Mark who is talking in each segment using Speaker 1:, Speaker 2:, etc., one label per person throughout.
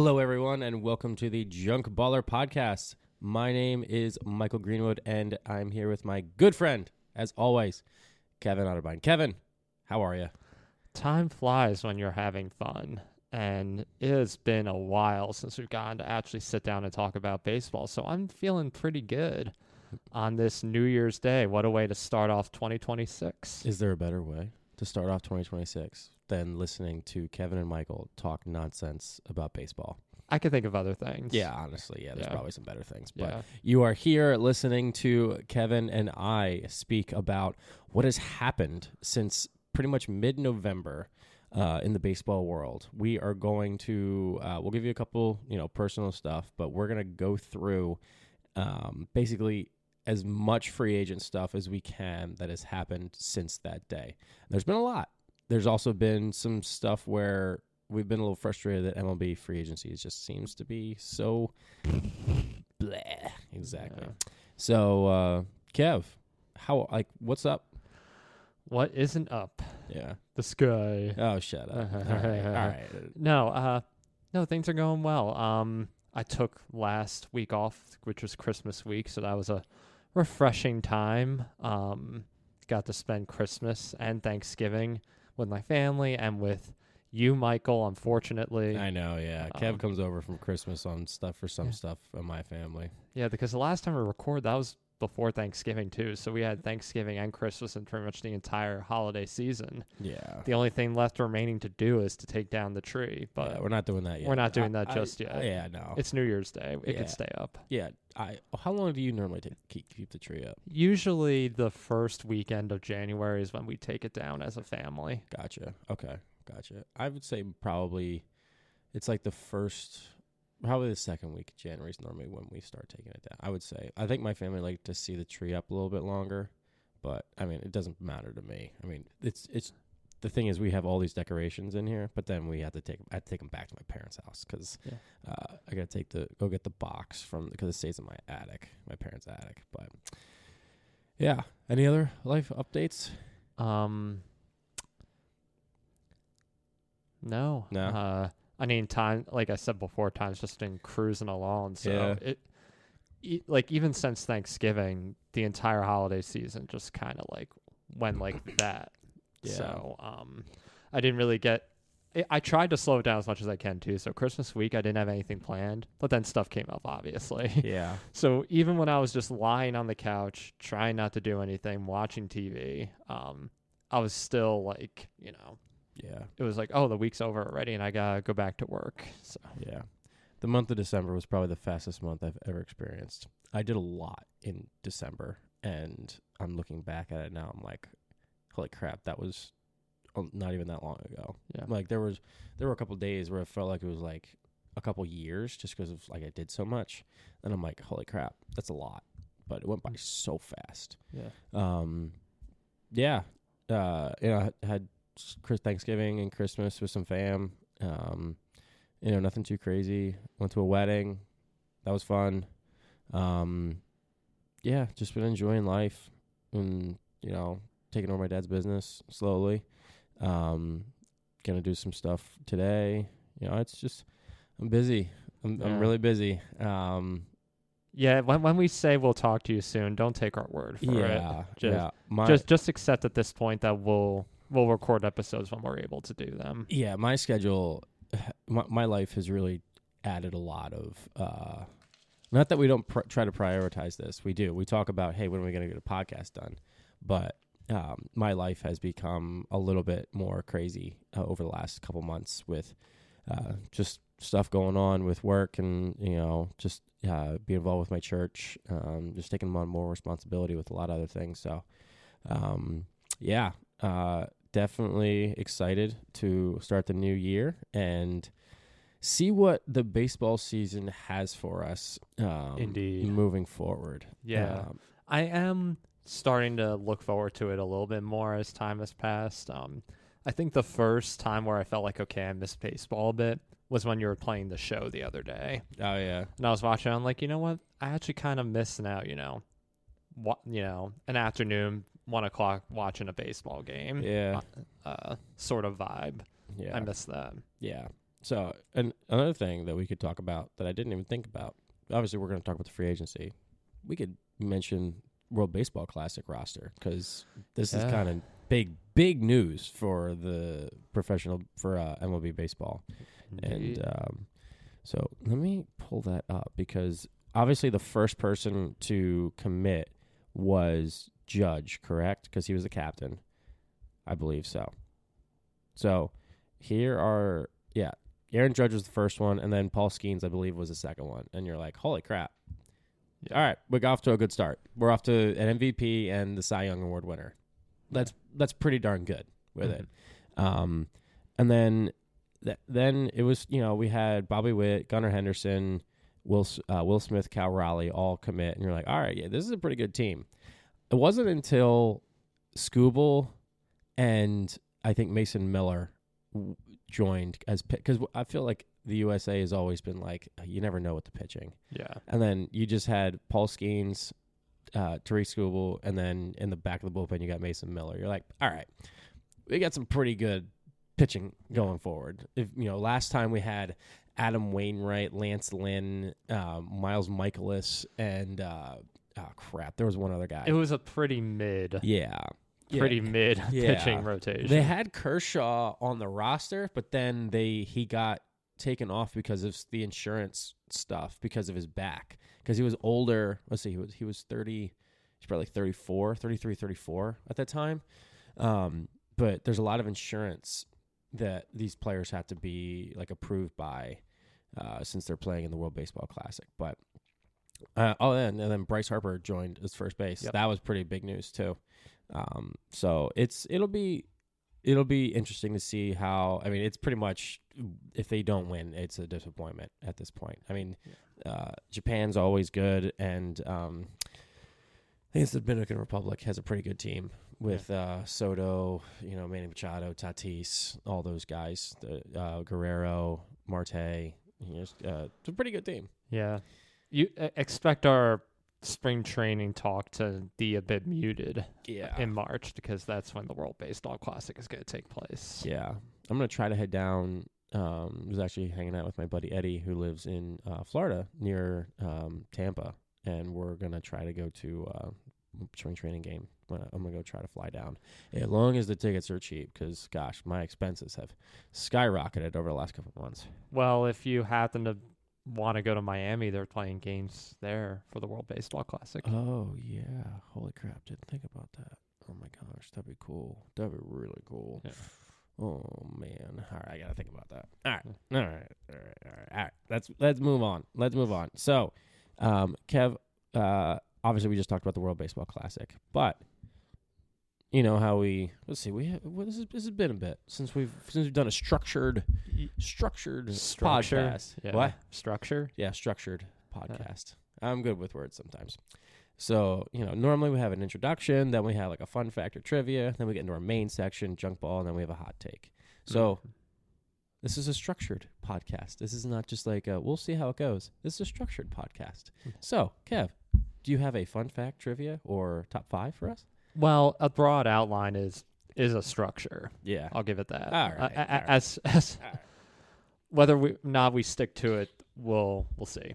Speaker 1: Hello, everyone, and welcome to the Junk Baller Podcast. My name is Michael Greenwood, and I'm here with my good friend, as always, Kevin Otterbein. Kevin, how are you?
Speaker 2: Time flies when you're having fun, and it has been a while since we've gotten to actually sit down and talk about baseball, so I'm feeling pretty good on this New Year's Day. What a way to start off 2026.
Speaker 1: Is there a better way to start off 2026 than listening to Kevin and Michael talk nonsense about baseball?
Speaker 2: I could think of other things.
Speaker 1: Yeah, honestly, there's
Speaker 2: Yeah.
Speaker 1: probably some better things. But
Speaker 2: Yeah.
Speaker 1: you are here listening to Kevin and I speak about what has happened since pretty much mid-November in the baseball world. We are going to, we'll give you a couple, personal stuff, but we're going to go through basically as much free agent stuff as we can that has happened since that day. There's been a lot. There's also been some stuff where we've been a little frustrated that MLB free agency just seems to be so bleh. Exactly.
Speaker 2: Yeah.
Speaker 1: So, Kev, what's up?
Speaker 2: What isn't up?
Speaker 1: Yeah.
Speaker 2: The sky.
Speaker 1: Oh, shut up. All right.
Speaker 2: No, things are going well. I took last week off, which was Christmas week, so that was a refreshing time. Got to spend Christmas and Thanksgiving with my family and with you, Michael, unfortunately.
Speaker 1: I know, yeah. Kev comes over from Christmas on stuff for some stuff in my family.
Speaker 2: Yeah, because the last time we recorded, that was before Thanksgiving, too. So we had Thanksgiving and Christmas and pretty much the entire holiday season.
Speaker 1: Yeah.
Speaker 2: The only thing left remaining to do is to take down the tree. But
Speaker 1: Yeah, we're not doing that yet.
Speaker 2: we're not doing that just yet.
Speaker 1: Yeah, no.
Speaker 2: It's New Year's Day. It
Speaker 1: Yeah.
Speaker 2: could stay up.
Speaker 1: Yeah. How long do you normally keep the tree up?
Speaker 2: Usually the first weekend of January is when we take it down as a family.
Speaker 1: Gotcha. Okay. Gotcha. I would say probably it's like probably the second week of January is normally when we start taking it down. I would say. I think my family like to see the tree up a little bit longer, but I mean, it doesn't matter to me. I mean, it's the thing is we have all these decorations in here, but then I have to take them back to my parents' house because I got to go get the box because it stays in my parents' attic. But yeah, any other life updates?
Speaker 2: No. I mean, time, like I said before, time's just been cruising along. So even since Thanksgiving, the entire holiday season just kind of like went like that.
Speaker 1: Yeah.
Speaker 2: So I didn't really I tried to slow it down as much as I can too. So Christmas week, I didn't have anything planned, but then stuff came up, obviously.
Speaker 1: Yeah.
Speaker 2: So even when I was just lying on the couch, trying not to do anything, watching TV, I was still like,
Speaker 1: Yeah.
Speaker 2: it was like, oh, the week's over already and I gotta go back to work. So
Speaker 1: Yeah. The month of December was probably the fastest month I've ever experienced. I did a lot in December, and I'm looking back at it now. I'm like, holy crap, that was not even that long ago.
Speaker 2: yeah.
Speaker 1: Like there were a couple days where it felt like it was like a couple years just because of like I did so much. And I'm like, holy crap, that's a lot. But it went by so fast.
Speaker 2: Yeah.
Speaker 1: I had Thanksgiving and Christmas with some fam. Nothing too crazy. Went to a wedding. That was fun. Just been enjoying life and, taking over my dad's business slowly. Gonna do some stuff today. It's just, I'm busy. I'm really busy.
Speaker 2: Yeah, when we say we'll talk to you soon, don't take our word for it. Just accept at this point that we'll record episodes when we're able to do them.
Speaker 1: Yeah, my schedule, my life has really added a lot of, not that we don't try to prioritize this. We do. We talk about, hey, when are we going to get a podcast done? But my life has become a little bit more crazy over the last couple months with just stuff going on with work and, just be involved with my church, just taking on more responsibility with a lot of other things. So, definitely excited to start the new year and see what the baseball season has for us.
Speaker 2: Indeed.
Speaker 1: Moving forward.
Speaker 2: Yeah. I am starting to look forward to it a little bit more as time has passed. I think the first time where I felt like, okay, I missed baseball a bit was when you were playing the show the other day.
Speaker 1: Oh, yeah.
Speaker 2: And I was watching, I'm like, you know what? I actually kind of miss now, an afternoon, 1 o'clock watching a baseball game.
Speaker 1: Yeah.
Speaker 2: Sort of vibe.
Speaker 1: Yeah.
Speaker 2: I miss that.
Speaker 1: Yeah. So, and another thing that we could talk about that I didn't even think about. Obviously, we're going to talk about the free agency. We could mention World Baseball Classic roster because this is kind of big news for the professional for MLB baseball.
Speaker 2: Indeed.
Speaker 1: And so let me pull that up because obviously the first person to commit was Judge, correct? Because he was the captain. I believe so. So here are, Aaron Judge was the first one, and then Paul Skeens, I believe, was the second one. And you're like, holy crap.
Speaker 2: Yeah.
Speaker 1: All right, we got off to a good start. We're off to an MVP and the Cy Young Award winner. That's pretty darn good with it. And then it was, we had Bobby Witt, Gunnar Henderson, Will Smith, Cal Raleigh all commit, and you're like, all right, yeah, this is a pretty good team. It wasn't until Skubal and I think Mason Miller joined as because I feel like the USA has always been like you never know with the pitching.
Speaker 2: Yeah.
Speaker 1: And then you just had Paul Skeens, Tariq Skubal, and then in the back of the bullpen you got Mason Miller. You're like, all right, we got some pretty good pitching going forward. If last time we had Adam Wainwright, Lance Lynn, Miles Michaelis, and there was one other guy.
Speaker 2: It was a pretty mid.
Speaker 1: Yeah.
Speaker 2: Pretty mid pitching rotation.
Speaker 1: They had Kershaw on the roster, but then he got taken off because of the insurance stuff because of his back. Because he was older. Let's see, he was 30. He's probably 34, 33, 34 at that time. But there's a lot of insurance that these players have to be like approved by since they're playing in the World Baseball Classic. But and then Bryce Harper joined as first base.
Speaker 2: Yep.
Speaker 1: That was pretty big news too. So it'll be interesting to see how. I mean, it's pretty much if they don't win, it's a disappointment at this point. I mean, Japan's always good, and I think it's the Dominican Republic has a pretty good team with Soto, Manny Machado, Tatis, all those guys, Guerrero, Marte. It's a pretty good team.
Speaker 2: Yeah, you expect our spring training talk to be a bit muted in March because that's when the World Baseball Classic is going to take place.
Speaker 1: Yeah. I'm going to try to head down. I was actually hanging out with my buddy Eddie who lives in Florida near Tampa, and we're going to try to go to spring training game. I'm going to go try to fly down as long as the tickets are cheap because, gosh, my expenses have skyrocketed over the last couple of months.
Speaker 2: Well, if you happen to want to go to Miami, they're playing games there for the World Baseball Classic.
Speaker 1: Oh, yeah. Holy crap. Didn't think about that. Oh, my gosh. That'd be cool. That'd be really cool. Yeah. Oh, man. All right. I got to think about that. All right. Let's move on. So, Kev, obviously we just talked about the World Baseball Classic, but you know how this has been a bit since we've done a structured podcast.
Speaker 2: Yeah.
Speaker 1: What?
Speaker 2: Structure?
Speaker 1: Yeah, structured podcast. I'm good with words sometimes. So, normally we have an introduction, then we have like a fun fact or trivia, then we get into our main section, junk ball, and then we have a hot take. So, this is a structured podcast. This is not just like we'll see how it goes. This is a structured podcast. So, Kev, do you have a fun fact, trivia, or top 5 for us?
Speaker 2: Well, a broad outline is a structure.
Speaker 1: Yeah,
Speaker 2: I'll give it that.
Speaker 1: All right.
Speaker 2: As all right. Whether we stick to it, we'll see.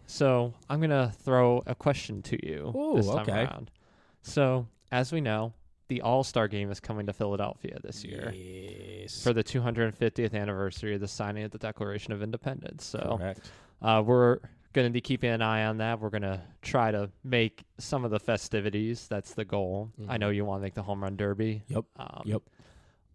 Speaker 2: So I'm gonna throw a question to you this time around. So as we know, the All-Star Game is coming to Philadelphia this year for the 250th anniversary of the signing of the Declaration of Independence. So
Speaker 1: correct.
Speaker 2: We're going to be keeping an eye on that. We're going to try to make some of the festivities. That's the goal. I know you want to make the home run derby.
Speaker 1: Yep.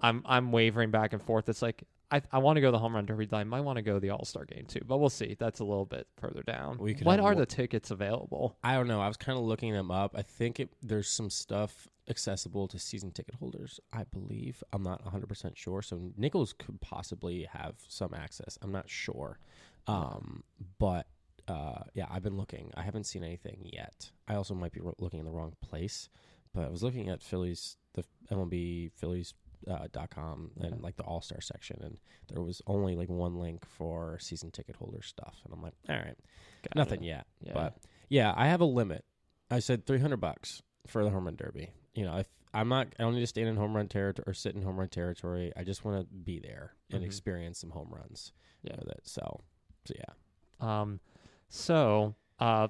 Speaker 2: I'm wavering back and forth. It's like I want to go to the home run derby. I might want to go to the All-Star Game too, but we'll see. That's a little bit further down. When are the tickets available?
Speaker 1: I don't know. I was kind of looking them up. I think there's some stuff accessible to season ticket holders, I believe. I'm not 100% sure. So Nichols could possibly have some access. I'm not sure. But I've been looking. I haven't seen anything yet. I also might be looking in the wrong place, but I was looking at Phillies, the MLB Phillies. .com and like the All-Star section, and there was only like one link for season ticket holder stuff, and I'm like, all right, nothing yet. Yeah. But yeah, I have a limit. I said $300 for the home run derby. I don't need to stand in home run territory or sit in home run territory. I just want to be there and experience some home runs.
Speaker 2: Yeah.
Speaker 1: With it. So yeah.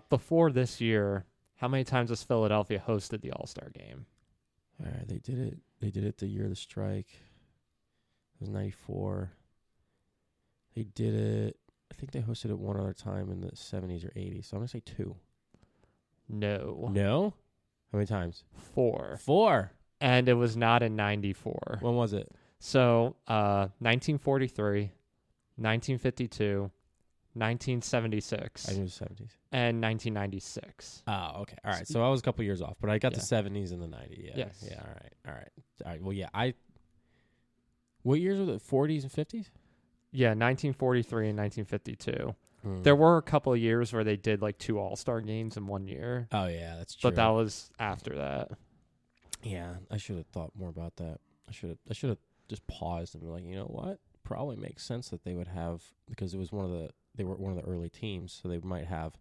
Speaker 2: Before this year, how many times has Philadelphia hosted the All-Star game?
Speaker 1: All right, they did it. They did it the year of the strike. It was 94. They did it. I think they hosted it one other time in the 70s or 80s. So I'm going to say 2.
Speaker 2: No.
Speaker 1: No? How many times?
Speaker 2: 4.
Speaker 1: 4.
Speaker 2: And it was not in 94.
Speaker 1: When was it?
Speaker 2: So 1943, 1952, 1976,
Speaker 1: I knew it was 70s.
Speaker 2: and 1996.
Speaker 1: Oh, okay. All right. So I was a couple years off, but I got
Speaker 2: Yeah.
Speaker 1: the 70s and the 90s. Yeah.
Speaker 2: Yes.
Speaker 1: Yeah. All right. Well, yeah. What years were the 40s and 50s?
Speaker 2: Yeah, 1943 and 1952. There were a couple of years where they did like 2 All-Star games in one year.
Speaker 1: Oh, yeah. That's true.
Speaker 2: But that was after that.
Speaker 1: Yeah. I should have thought more about that. I should have just paused and been like, you know what? Probably makes sense that they would have, because it was they were one of the early teams, so they might have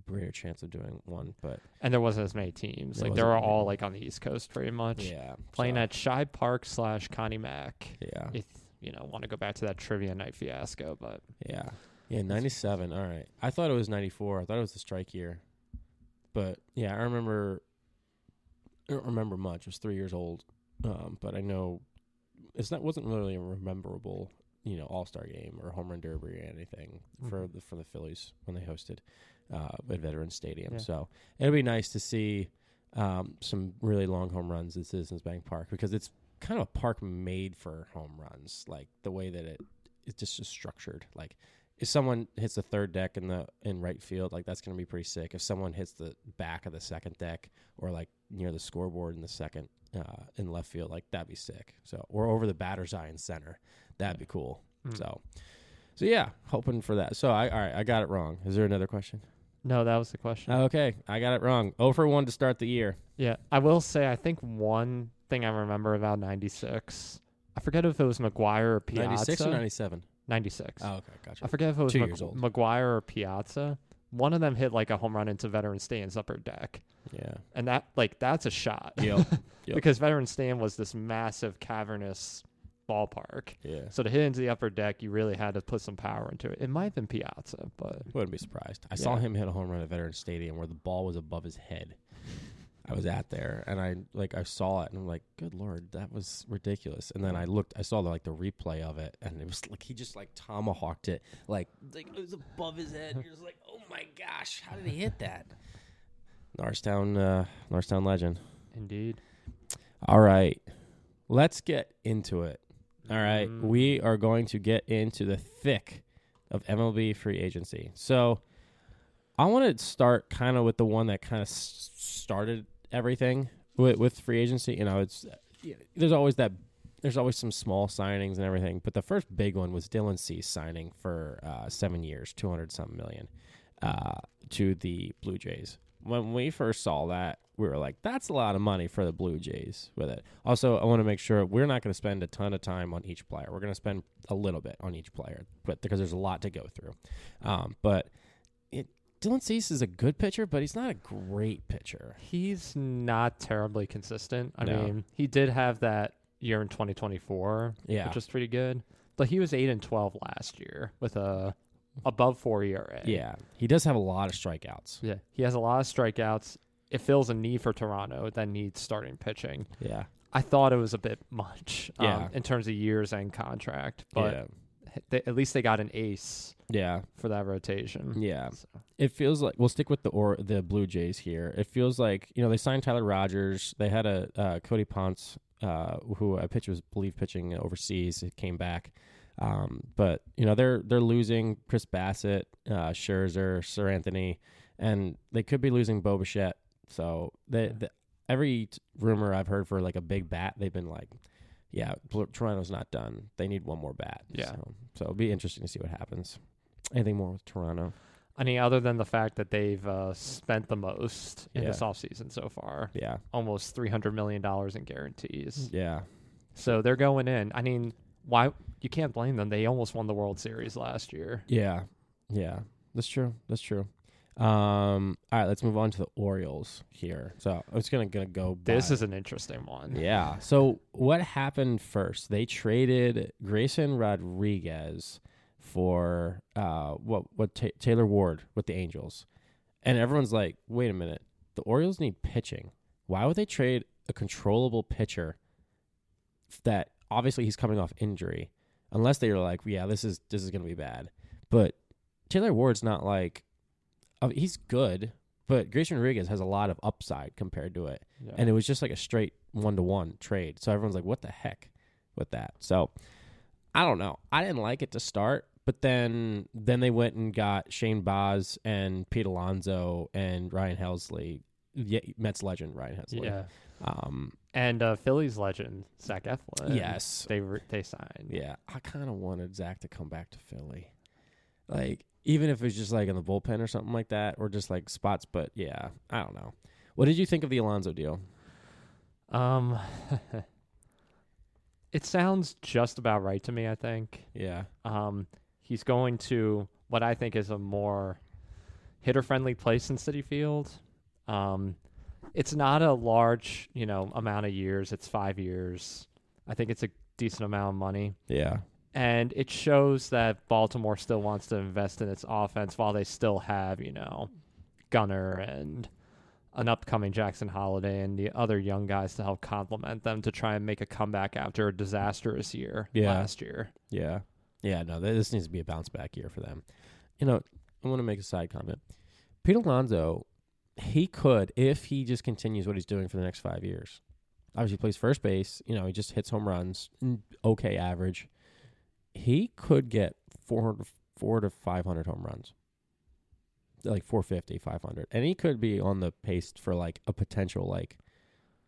Speaker 1: greater chance of doing one. But
Speaker 2: And there wasn't as many teams.
Speaker 1: There
Speaker 2: Like, they were
Speaker 1: wasn't
Speaker 2: all
Speaker 1: many.
Speaker 2: like on the East Coast pretty much.
Speaker 1: yeah,
Speaker 2: Playing
Speaker 1: so,
Speaker 2: at Shibe Park / Connie Mack.
Speaker 1: yeah,
Speaker 2: If want to go back to that trivia night fiasco, but
Speaker 1: yeah, 97. All right, I thought it was 94. I thought it was the strike year, but yeah, I don't remember much. I was 3 years old, but I know wasn't really a memorable, All-Star game or home run derby or anything for the Phillies when they hosted at Veterans Stadium.
Speaker 2: Yeah.
Speaker 1: So it'll be nice to see some really long home runs at Citizens Bank Park, because it's kind of a park made for home runs, like the way that it's just structured. Like if someone hits the third deck in right field, like that's going to be pretty sick. If someone hits the back of the second deck or like near the scoreboard in the second in left field, like that'd be sick. So, or over the batter's eye in center, that'd be cool. So yeah, hoping for that. So all right, I got it wrong. Is there another question?
Speaker 2: no, that was the question.
Speaker 1: Okay, I got it wrong. 0 for 1 to start the year.
Speaker 2: Yeah, I will say I think one thing I remember about 96, I forget if it was McGuire or Piazza.
Speaker 1: 96 or 97?
Speaker 2: 96.
Speaker 1: Oh, okay, gotcha.
Speaker 2: I forget if it was
Speaker 1: 2 years old.
Speaker 2: McGuire or Piazza. One of them hit like a home run into Veterans Stand's upper deck.
Speaker 1: Yeah.
Speaker 2: And that's a shot.
Speaker 1: Yep.
Speaker 2: Because Veterans Stand was this massive cavernous ballpark.
Speaker 1: Yeah.
Speaker 2: So to hit into the upper deck, you really had to put some power into it. It might have been Piazza, but
Speaker 1: Wouldn't be surprised. I saw him hit a home run at Veterans Stadium where the ball was above his head. I was out there and I saw it and I'm like, good Lord, that was ridiculous. And then I saw the replay of it, and it was like he just like tomahawked it like it was above his head. You're just like, oh my gosh, how did he hit that? Norristown legend.
Speaker 2: indeed.
Speaker 1: All right, let's get into it. All right, we are going to get into the thick of MLB free agency. So I want to start kind of with the one that kind of started everything with free agency. There's always some small signings and everything, but the first big one was Dylan Cease signing for 7 years, 200-something million to the Blue Jays. When we first saw that, we were like, that's a lot of money for the Blue Jays with it. Also, I want to make sure we're not going to spend a ton of time on each player. We're going to spend a little bit on each player, but because there's a lot to go through. Dylan Cease is a good pitcher, but he's not a great pitcher.
Speaker 2: He's not terribly consistent. I
Speaker 1: No.
Speaker 2: mean, he did have that year in 2024,
Speaker 1: Yeah.
Speaker 2: which was pretty good. But he was 8-12 last year with a above 4 ERA.
Speaker 1: Yeah, he does have a lot of strikeouts.
Speaker 2: Yeah. He has a lot of strikeouts. It fills a need for Toronto that needs starting pitching.
Speaker 1: Yeah.
Speaker 2: I thought it was a bit much
Speaker 1: Yeah.
Speaker 2: in terms of years and contract, but at least they got an ace
Speaker 1: Yeah.
Speaker 2: for that rotation.
Speaker 1: Yeah.
Speaker 2: So,
Speaker 1: It feels like we'll stick with the Blue Jays here. It feels like, they signed Tyler Rogers. They had a Cody Ponce, who I believe pitching overseas. It came back. But they're losing Chris Bassett, Scherzer, Sir Anthony, and they could be losing Bo Bichette. So every rumor I've heard for like a big bat, they've been like, yeah, Toronto's not done. They need one more bat.
Speaker 2: Yeah.
Speaker 1: So it'll be interesting to see what happens. Anything more with Toronto?
Speaker 2: I mean, other than the fact that they've spent the most in
Speaker 1: Yeah.
Speaker 2: this offseason so far,
Speaker 1: Yeah.
Speaker 2: almost $300 million in guarantees.
Speaker 1: Yeah.
Speaker 2: So they're going in. I mean, why? You can't blame them. They almost won the World Series last year.
Speaker 1: Yeah. Yeah. That's true. All right, let's move on to the Orioles here. So I was gonna go.
Speaker 2: This is an interesting one.
Speaker 1: Yeah. So what happened first? They traded Grayson Rodriguez for Taylor Ward with the Angels, and everyone's like, "Wait a minute, the Orioles need pitching. Why would they trade a controllable pitcher that obviously he's coming off injury? Unless they were like, yeah, this is gonna be bad." But Taylor Ward's not like. He's good, but Grayson Rodriguez has a lot of upside compared to it.
Speaker 2: Yeah.
Speaker 1: And it was just like a straight 1-to-1 trade. So everyone's like, what the heck with that? So I don't know. I didn't like it to start, but then they went and got Shane Baz and Pete Alonso and Ryan Helsley, Mets legend Ryan Helsley.
Speaker 2: Yeah. And Phillies legend Zach Eflin.
Speaker 1: Yes.
Speaker 2: They signed.
Speaker 1: Yeah. I kind of wanted Zach to come back to Philly. Like, even if it was just like in the bullpen or something like that, or just like spots. But yeah, I don't know. What did you think of the Alonso deal?
Speaker 2: It sounds just about right to me, I think.
Speaker 1: Yeah.
Speaker 2: He's going to what I think is a more hitter-friendly place in Citi Field. It's not a large, amount of years. It's 5 years. I think it's a decent amount of money.
Speaker 1: Yeah.
Speaker 2: And it shows that Baltimore still wants to invest in its offense while they still have, Gunnar and an upcoming Jackson Holiday and the other young guys to help complement them to try and make a comeback after a disastrous year last year.
Speaker 1: Yeah. Yeah, no, this needs to be a bounce back year for them. I want to make a side comment. Pete Alonso, he could, if he just continues what he's doing for the next 5 years. Obviously, he plays first base. He just hits home runs, okay average. He could get 400 to 500 home runs, like 450, 500. And he could be on the pace for like a potential, like,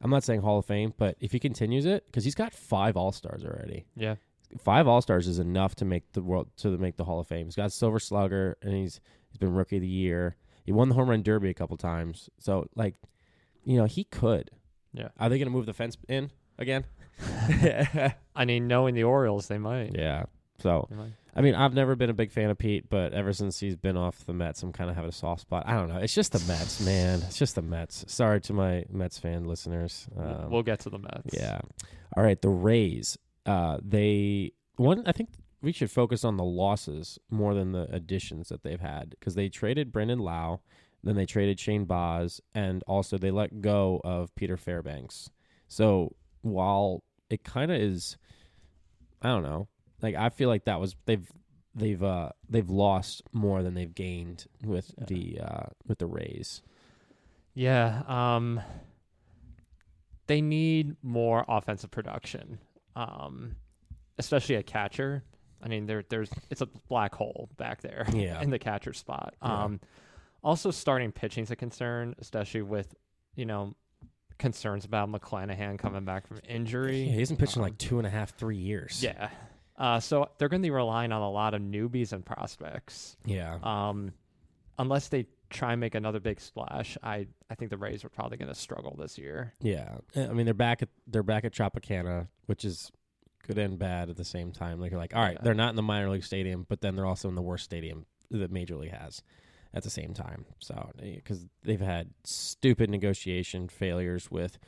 Speaker 1: I'm not saying Hall of Fame, but if he continues it, because he's got 5 All-Stars already.
Speaker 2: Yeah.
Speaker 1: 5 All-Stars is enough to make the Hall of Fame. He's got Silver Slugger, and he's been Rookie of the Year. He won the Home Run Derby a couple times. So, like, he could.
Speaker 2: Yeah.
Speaker 1: Are they going to move the fence in again?
Speaker 2: I mean, knowing the Orioles, they might.
Speaker 1: Yeah. So, I mean, I've never been a big fan of Pete, but ever since he's been off the Mets, I'm kind of having a soft spot. I don't know. It's just the Mets, man. It's just the Mets. Sorry to my Mets fan listeners.
Speaker 2: We'll get to the Mets.
Speaker 1: Yeah. All right. The Rays. I think we should focus on the losses more than the additions that they've had, because they traded Brendan Lau, then they traded Shane Baz, and also they let go of Peter Fairbanks. So while it kind of is, I don't know. Like, I feel like that was they've lost more than they've gained with the Rays.
Speaker 2: Yeah. They need more offensive production, especially a catcher. I mean, it's a black hole back there in the catcher spot. Also, starting pitching is a concern, especially with concerns about McClanahan coming back from injury.
Speaker 1: Yeah, he hasn't pitched in like 2.5, 3 years.
Speaker 2: Yeah. So they're going to be relying on a lot of newbies and prospects.
Speaker 1: Yeah.
Speaker 2: Unless they try and make another big splash, I think the Rays are probably going to struggle this year.
Speaker 1: Yeah. I mean, they're back at Tropicana, which is good and bad at the same time. Like, you're like, all right, they're not in the minor league stadium, but then they're also in the worst stadium that Major League has at the same time. So, because they've had stupid negotiation failures with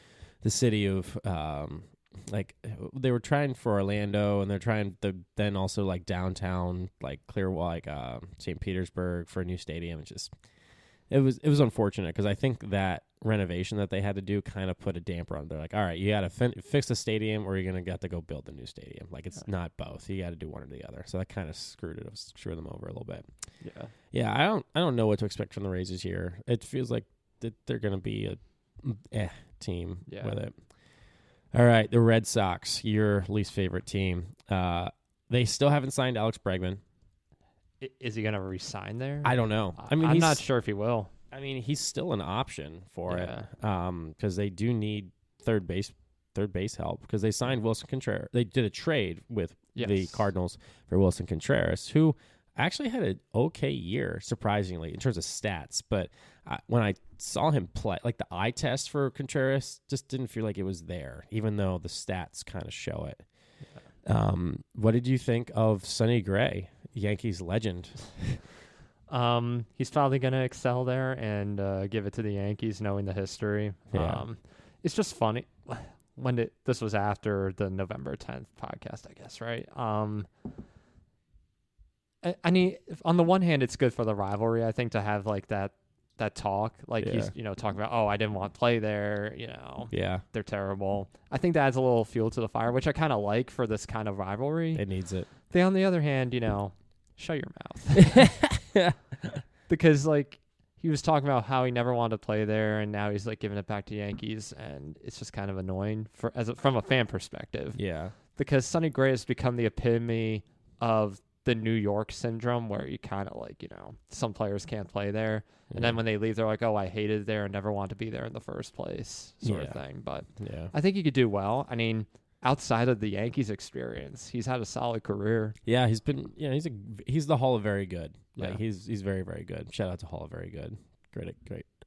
Speaker 1: the city of, like, they were trying for Orlando, and they're trying to then also like downtown, like Clearwater, like St. Petersburg for a new stadium. It was unfortunate, because I think that renovation that they had to do kind of put a damper on it. They're like, all right, you got to fix the stadium, or you're going to have to go build a new stadium. Like, it's not both. You got to do one or the other. So that kind of screwed them over a little bit.
Speaker 2: Yeah.
Speaker 1: Yeah, I don't know what to expect from the Rays this year. It feels like they're going to be a team with it. All right, the Red Sox, your least favorite team. They still haven't signed Alex Bregman.
Speaker 2: Is he going to resign there?
Speaker 1: I don't know. I mean,
Speaker 2: I'm not sure if he will.
Speaker 1: I mean, he's still an option for it, because they do need third base help, because they signed Wilson Contreras. They did a trade with the Cardinals for Wilson Contreras, who actually had an okay year, surprisingly, in terms of stats. But when I saw him play, like, the eye test for Contreras just didn't feel like it was there, even though the stats kind of show it. What did you think of Sonny Gray, Yankees legend?
Speaker 2: He's probably going to excel there and give it to the Yankees, knowing the history.
Speaker 1: Yeah.
Speaker 2: It's just funny. This was after the November 10th podcast, I guess, right? I mean, on the one hand, it's good for the rivalry, I think, to have like that talk. Like he's, talking about, oh, I didn't want to play there.
Speaker 1: Yeah.
Speaker 2: They're terrible. I think that adds a little fuel to the fire, which I kind of like for this kind of rivalry.
Speaker 1: It needs it.
Speaker 2: They, on the other hand, shut your mouth. Because like he was talking about how he never wanted to play there, and now he's like giving it back to Yankees, and it's just kind of annoying from a fan perspective.
Speaker 1: Yeah.
Speaker 2: Because Sonny Gray has become the epitome of the New York syndrome, where you kind of like, some players can't play there. And then when they leave, they're like, oh, I hated it there and never wanted to be there in the first place, sort of thing. But I think he could do well. I mean, outside of the Yankees experience, he's had a solid career.
Speaker 1: Yeah, he's been, he's the Hall of Very Good.
Speaker 2: Yeah.
Speaker 1: Like, he's very, very good. Shout out to Hall of Very Good. Great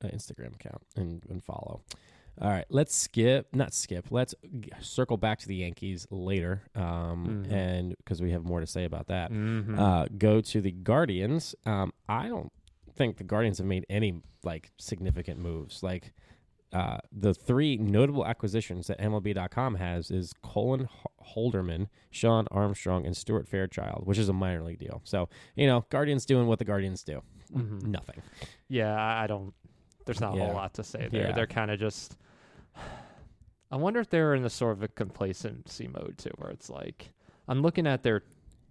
Speaker 1: Instagram account and follow. All right, let's circle back to the Yankees later, and because we have more to say about that. Go to the Guardians. I don't think the Guardians have made any like significant moves. Like the three notable acquisitions that MLB.com has is Colin Holderman, Sean Armstrong, and Stuart Fairchild, which is a minor league deal. So Guardians doing what the Guardians do. Nothing.
Speaker 2: Yeah, I don't. There's not a whole lot to say there. Yeah. They're kind of just. I wonder if they're in a sort of a complacency mode too, where it's like I'm looking at their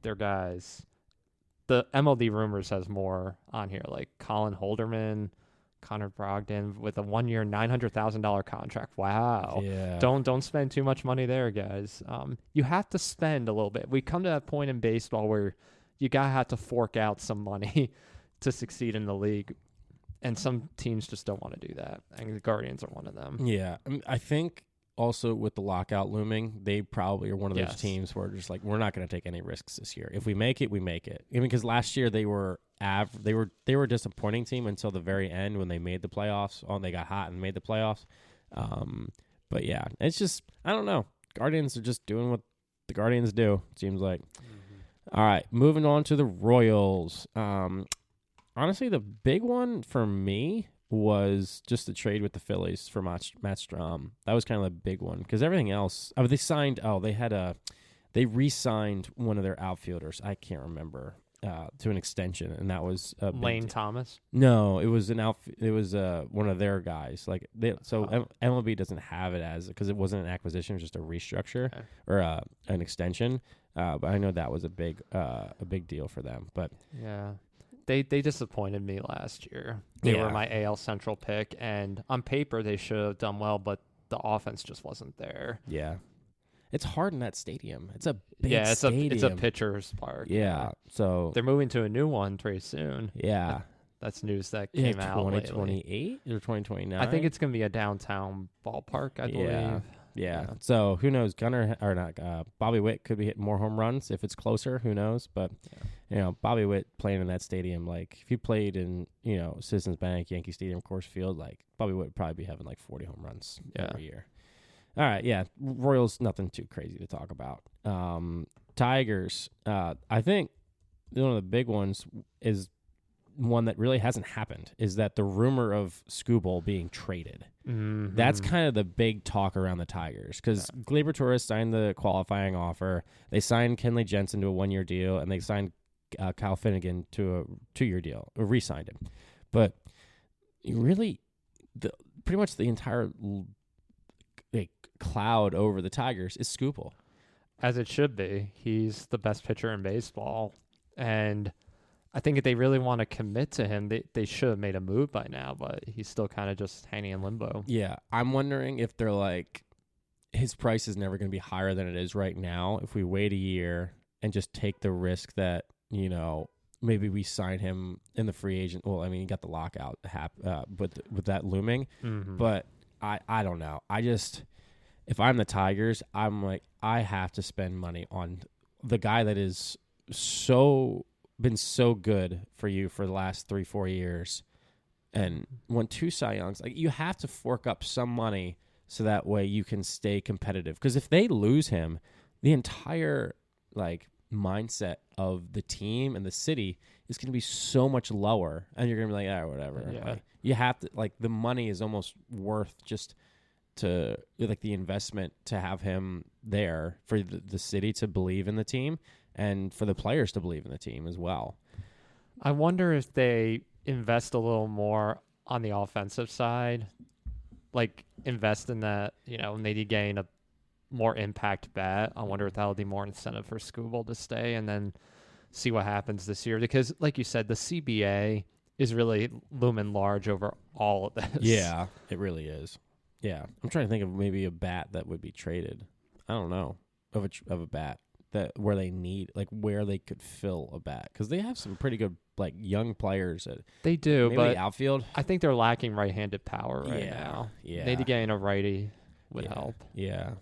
Speaker 2: guys. The MLB Rumors has more on here, like Colin Holderman, Connor Brogdon with a 1-year $900,000 contract. Wow.
Speaker 1: Yeah.
Speaker 2: Don't spend too much money there, guys. You have to spend a little bit. We come to that point in baseball where you gotta have to fork out some money to succeed in the league. And some teams just don't want to do that. I think the Guardians are one of them.
Speaker 1: Yeah. I think also with the lockout looming, they probably are one of those teams where just like, we're not going to take any risks this year. If we make it, we make it. Even because last year they were they were a disappointing team until the very end when they made the playoffs. Oh, they got hot and made the playoffs. But yeah, it's just, I don't know. Guardians are just doing what the Guardians do, it seems like. All right, moving on to the Royals. Honestly, the big one for me was just the trade with the Phillies for Matt Strahm. That was kind of the big one because everything else. Oh, they re-signed one of their outfielders. I can't remember to an extension, and that was
Speaker 2: Lane Thomas.
Speaker 1: No, it was It was one of their guys. Like MLB doesn't have it as because it wasn't an acquisition, it was just a restructure or an extension. But I know that was a big deal for them. But
Speaker 2: yeah. They disappointed me last year. They were my AL Central pick, and on paper they should have done well, but the offense just wasn't there.
Speaker 1: Yeah, it's hard in that stadium. It's a big stadium.
Speaker 2: It's a pitcher's park.
Speaker 1: Yeah, so
Speaker 2: they're moving to a new one very soon.
Speaker 1: Yeah,
Speaker 2: that's news that came out.
Speaker 1: 2028 or 2029.
Speaker 2: I think it's gonna be a downtown ballpark. I believe.
Speaker 1: Yeah. So who knows? Bobby Witt could be hitting more home runs if it's closer. Who knows? But Bobby Witt playing in that stadium, like if he played in Citizens Bank, Yankee Stadium, Coors Field, like Bobby Witt would probably be having like 40 home runs every year. All right, yeah. Royals, nothing too crazy to talk about. Tigers, I think one of the big ones is one that really hasn't happened is that the rumor of Skubal being traded. Mm-hmm. That's kind of the big talk around the Tigers because Gleyber Torres signed the qualifying offer. They signed Kenley Jensen to a 1-year deal, and they signed Kyle Finnegan to a 2-year deal, or re-signed him. But really, pretty much the entire cloud over the Tigers is Skubal.
Speaker 2: As it should be. He's the best pitcher in baseball, and I think if they really want to commit to him, they should have made a move by now, but he's still kind of just hanging in limbo.
Speaker 1: Yeah, I'm wondering if they're like, his price is never going to be higher than it is right now. If we wait a year and just take the risk that, maybe we sign him in the free agent. Well, I mean, you got the lockout with that looming, but I don't know. If I'm the Tigers, I'm like, I have to spend money on the guy that is been so good for you for the last 3-4 years and won 2 Cy Youngs. Like, you have to fork up some money so that way you can stay competitive. Because if they lose him, the entire mindset of the team and the city is going to be so much lower, and you're going to be like, whatever.
Speaker 2: Yeah.
Speaker 1: Like, you have to, like, the money is almost worth just to, like, the investment to have him there for the city to believe in the team and for the players to believe in the team as well.
Speaker 2: I wonder if they invest a little more on the offensive side, like invest in that, maybe gain a more impact bat. I wonder if that'll be more incentive for Skubal to stay and then see what happens this year. Because, like you said, the CBA is really looming large over all of this.
Speaker 1: Yeah, it really is. Yeah, I'm trying to think of maybe a bat that would be traded. I don't know of a bat that where they need, like, where they could fill a bat, because they have some pretty good, like, young players.
Speaker 2: They do,
Speaker 1: maybe
Speaker 2: but
Speaker 1: outfield.
Speaker 2: I think they're lacking right-handed power now.
Speaker 1: Yeah,
Speaker 2: Maybe getting a righty would help.
Speaker 1: Yeah,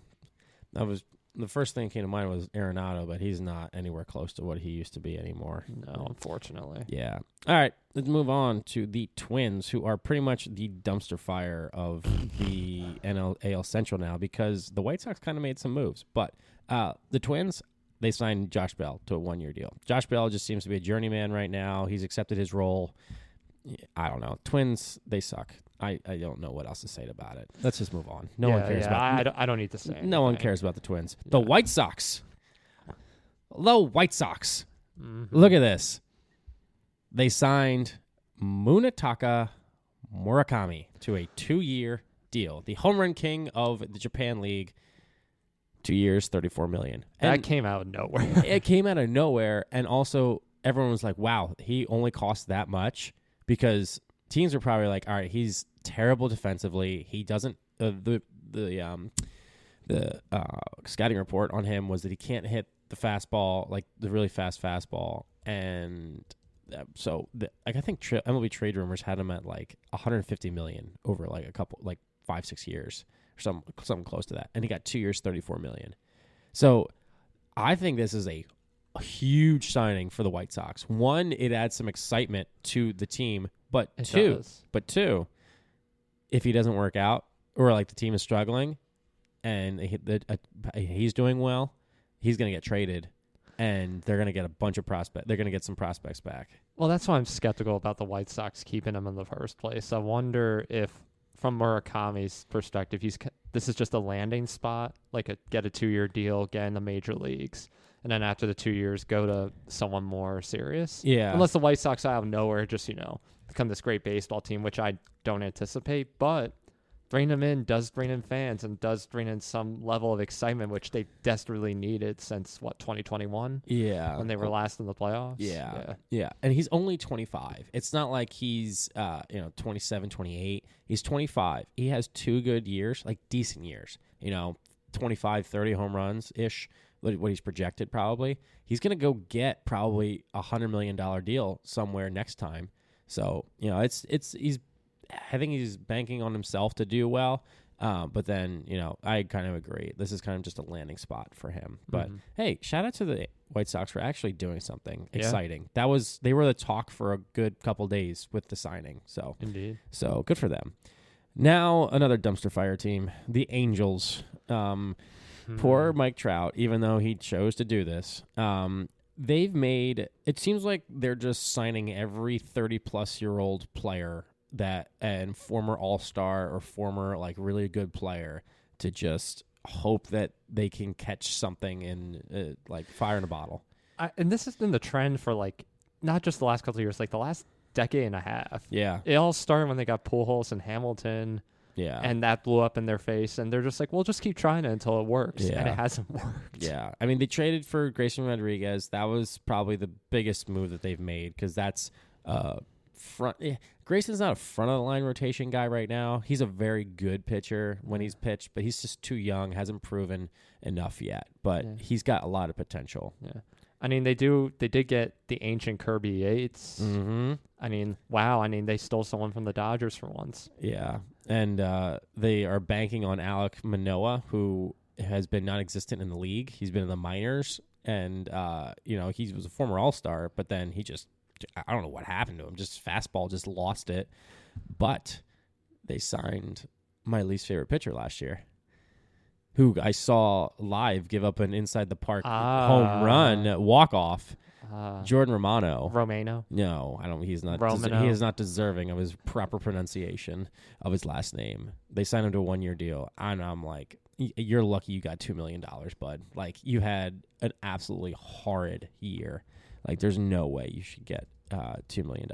Speaker 1: the first thing that came to mind was Arenado, but he's not anywhere close to what he used to be anymore.
Speaker 2: No, unfortunately.
Speaker 1: Yeah. All right, let's move on to the Twins, who are pretty much the dumpster fire of the AL Central now, because the White Sox kind of made some moves. But the Twins, they signed Josh Bell to a 1-year deal. Josh Bell just seems to be a journeyman right now. He's accepted his role. I don't know. Twins, they suck. I don't know what else to say about it. Let's just move on. No one cares about.
Speaker 2: I don't need to say anything.
Speaker 1: No one cares about the Twins.
Speaker 2: Yeah.
Speaker 1: The White Sox. The White Sox.
Speaker 2: Mm-hmm.
Speaker 1: Look at this. They signed Munetaka Murakami to a 2-year deal. The home run king of the Japan League. 2 years, $34 million.
Speaker 2: That came out of nowhere.
Speaker 1: It came out of nowhere, and also everyone was like, "Wow, he only costs that much," because teams are probably like, "All right, he's terrible defensively. He doesn't." The scouting report on him was that he can't hit the fastball, like the really fast fastball, and I think MLB Trade Rumors had him at like $150 million over like a couple, like 5-6 years. Something close to that, and he got 2 years, $34 million. So I think this is a huge signing for the White Sox. One, it adds some excitement to the team, but two, if he doesn't work out or like the team is struggling, and he's doing well, he's going to get traded, and they're going to get a bunch of prospects. They're going to get some prospects back.
Speaker 2: Well, that's why I'm skeptical about the White Sox keeping him in the first place. I wonder if, from Murakami's perspective, this is just a landing spot, like get a 2-year deal, get in the major leagues, and then after the 2 years, go to someone more serious.
Speaker 1: Yeah.
Speaker 2: Unless the White Sox out of nowhere just, become this great baseball team, which I don't anticipate, but bringing them in does bring in fans and does bring in some level of excitement, which they desperately needed since, 2021?
Speaker 1: Yeah.
Speaker 2: When they were last in the playoffs?
Speaker 1: Yeah. And he's only 25. It's not like he's, 27, 28. He's 25. He has 2 good years, like decent years, 25, 30 home runs-ish, what he's projected probably. He's going to go get probably a $100 million deal somewhere next time. So, I think he's banking on himself to do well. But then, I kind of agree. This is kind of just a landing spot for him. But hey, shout out to the White Sox for actually doing something exciting. They were the talk for a good couple days with the signing. So
Speaker 2: Indeed.
Speaker 1: So good for them. Now another dumpster fire team, the Angels. Poor Mike Trout, even though he chose to do this. They've made, it seems like they're just signing every 30-plus-year-old player and former all-star or former like really good player to just hope that they can catch something in like fire in a bottle.
Speaker 2: And this has been the trend for like not just the last couple of years, like the last decade and a half.
Speaker 1: Yeah.
Speaker 2: It all started when they got Pujols and Hamilton.
Speaker 1: Yeah.
Speaker 2: And that blew up in their face, and they're just like, we'll just keep trying it until it works.
Speaker 1: Yeah.
Speaker 2: And it hasn't worked.
Speaker 1: Yeah. I mean, they traded for Grayson Rodriguez. That was probably the biggest move that they've made, because that's front. Yeah, Grayson's not a front of the line rotation guy right now. He's a very good pitcher when he's pitched, but he's just too young, hasn't proven enough yet. But he's got a lot of potential.
Speaker 2: Yeah. I mean, they did get the ancient Kirby Yates.
Speaker 1: Mm-hmm.
Speaker 2: I mean, wow. I mean, they stole someone from the Dodgers for once.
Speaker 1: Yeah. And they are banking on Alek Manoah, who has been non-existent in the league. He's been in the minors, and he was a former All-Star, but then I don't know what happened to him. Just fastball, just lost it. But they signed my least favorite pitcher last year, who I saw live give up an inside the park
Speaker 2: Ah.
Speaker 1: home run walk off.
Speaker 2: Uh,
Speaker 1: Jordan Romano.
Speaker 2: Romano.
Speaker 1: No, I don't. He's not.
Speaker 2: Romano.
Speaker 1: He is not deserving of his proper pronunciation of his last name. They signed him to a 1-year deal, and I'm like, you're lucky you got $2 million, bud. Like, you had an absolutely horrid year. Like, there's no way you should get $2 million.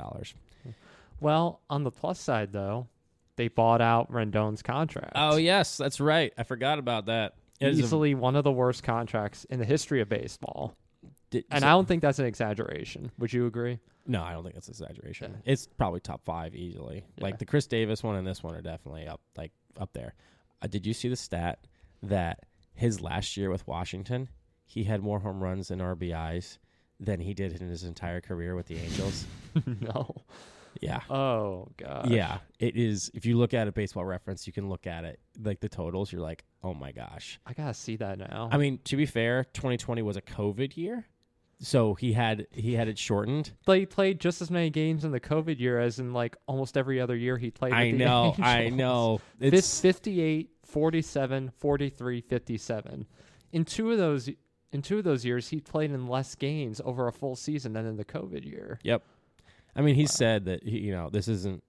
Speaker 2: Well, on the plus side, though, they bought out Rendon's contract.
Speaker 1: Oh yes, that's right. I forgot about that. It is
Speaker 2: Easily one of the worst contracts in the history of baseball. And I don't think that's an exaggeration. Would you agree?
Speaker 1: No, I don't think that's exaggeration.
Speaker 2: Yeah.
Speaker 1: It's probably top 5 easily.
Speaker 2: Yeah.
Speaker 1: Like the Chris Davis one and this one are definitely up there. Did you see the stat that his last year with Washington, he had more home runs and RBIs than he did in his entire career with the Angels?
Speaker 2: No.
Speaker 1: Yeah.
Speaker 2: Oh, gosh.
Speaker 1: Yeah. It is. If you look at a Baseball Reference, you can look at it, like the totals. You're like, oh my gosh.
Speaker 2: I got to see that now.
Speaker 1: I mean, to be fair, 2020 was a COVID year. So he had it shortened.
Speaker 2: He played just as many games in the COVID year as in like almost every other year he played with
Speaker 1: I
Speaker 2: the
Speaker 1: know.
Speaker 2: Angels.
Speaker 1: It's
Speaker 2: 58, 47, 43, 57. In two of those years, he played in less games over a full season than in the COVID year.
Speaker 1: Yep. I mean, he said that this isn't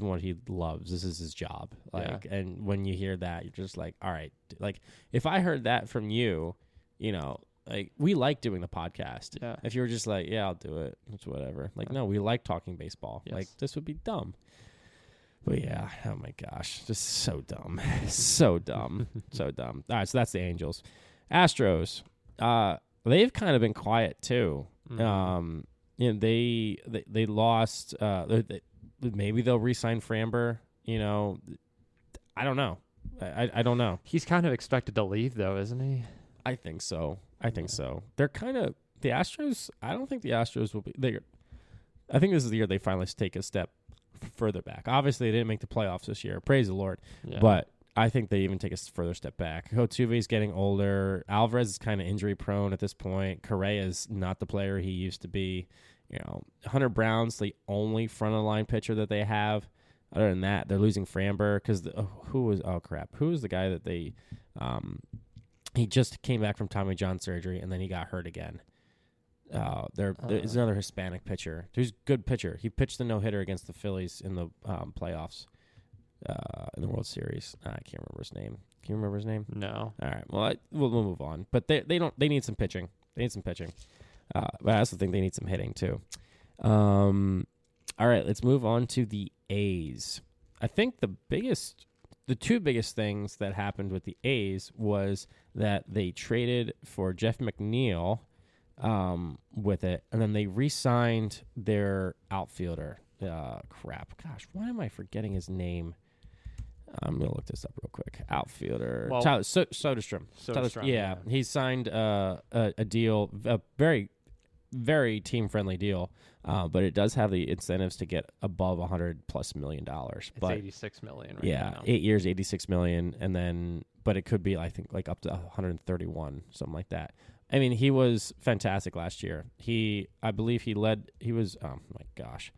Speaker 1: what he loves. This is his job. Like, and when you hear that, you're just like, all right. Like, if I heard that from you, like, we like doing the podcast.
Speaker 2: Yeah.
Speaker 1: If you were just like, yeah, I'll do it. It's whatever. Like, no, we like talking baseball.
Speaker 2: Yes.
Speaker 1: Like, this would be dumb. But yeah, oh my gosh, just so dumb, so dumb, so dumb. All right, so that's the Angels. Astros, they've kind of been quiet too.
Speaker 2: Mm-hmm.
Speaker 1: They lost. Maybe they'll re-sign Framber. I don't know. I don't know.
Speaker 2: He's kind of expected to leave, though, isn't he?
Speaker 1: I think so. They're kind of the Astros. I don't think the Astros will be. I think this is the year they finally take a step further back. Obviously, they didn't make the playoffs this year. Praise the Lord.
Speaker 2: Yeah.
Speaker 1: But I think they even take a further step back. Altuve's getting older. Alvarez is kind of injury prone at this point. Correa is not the player he used to be. Hunter Brown's the only front of the line pitcher that they have. Other than that, they're losing Framber because who was the guy that they he just came back from Tommy John surgery and then he got hurt again. There's another Hispanic pitcher. Who's a good pitcher. He pitched the no-hitter against the Phillies in the playoffs in the World Series. I can't remember his name. Can you remember his name?
Speaker 2: No.
Speaker 1: All right. Well, we'll move on. But they need some pitching. But I also think they need some hitting too. All right. Let's move on to the A's. I think the two biggest things that happened with the A's was that they traded for Jeff McNeil with it, and then they re-signed their outfielder. Gosh, why am I forgetting his name? I'm going to look this up real quick. Outfielder. Soderstrom.
Speaker 2: Yeah.
Speaker 1: He signed a deal, a very, very team-friendly deal, but it does have the incentives to get above $100+ million.
Speaker 2: It's
Speaker 1: but
Speaker 2: $86 million right now.
Speaker 1: 8 years, $86 million, and then, but it could be, I think, like up to 131, something like that. I mean, he was fantastic last year. I believe he was, oh my gosh,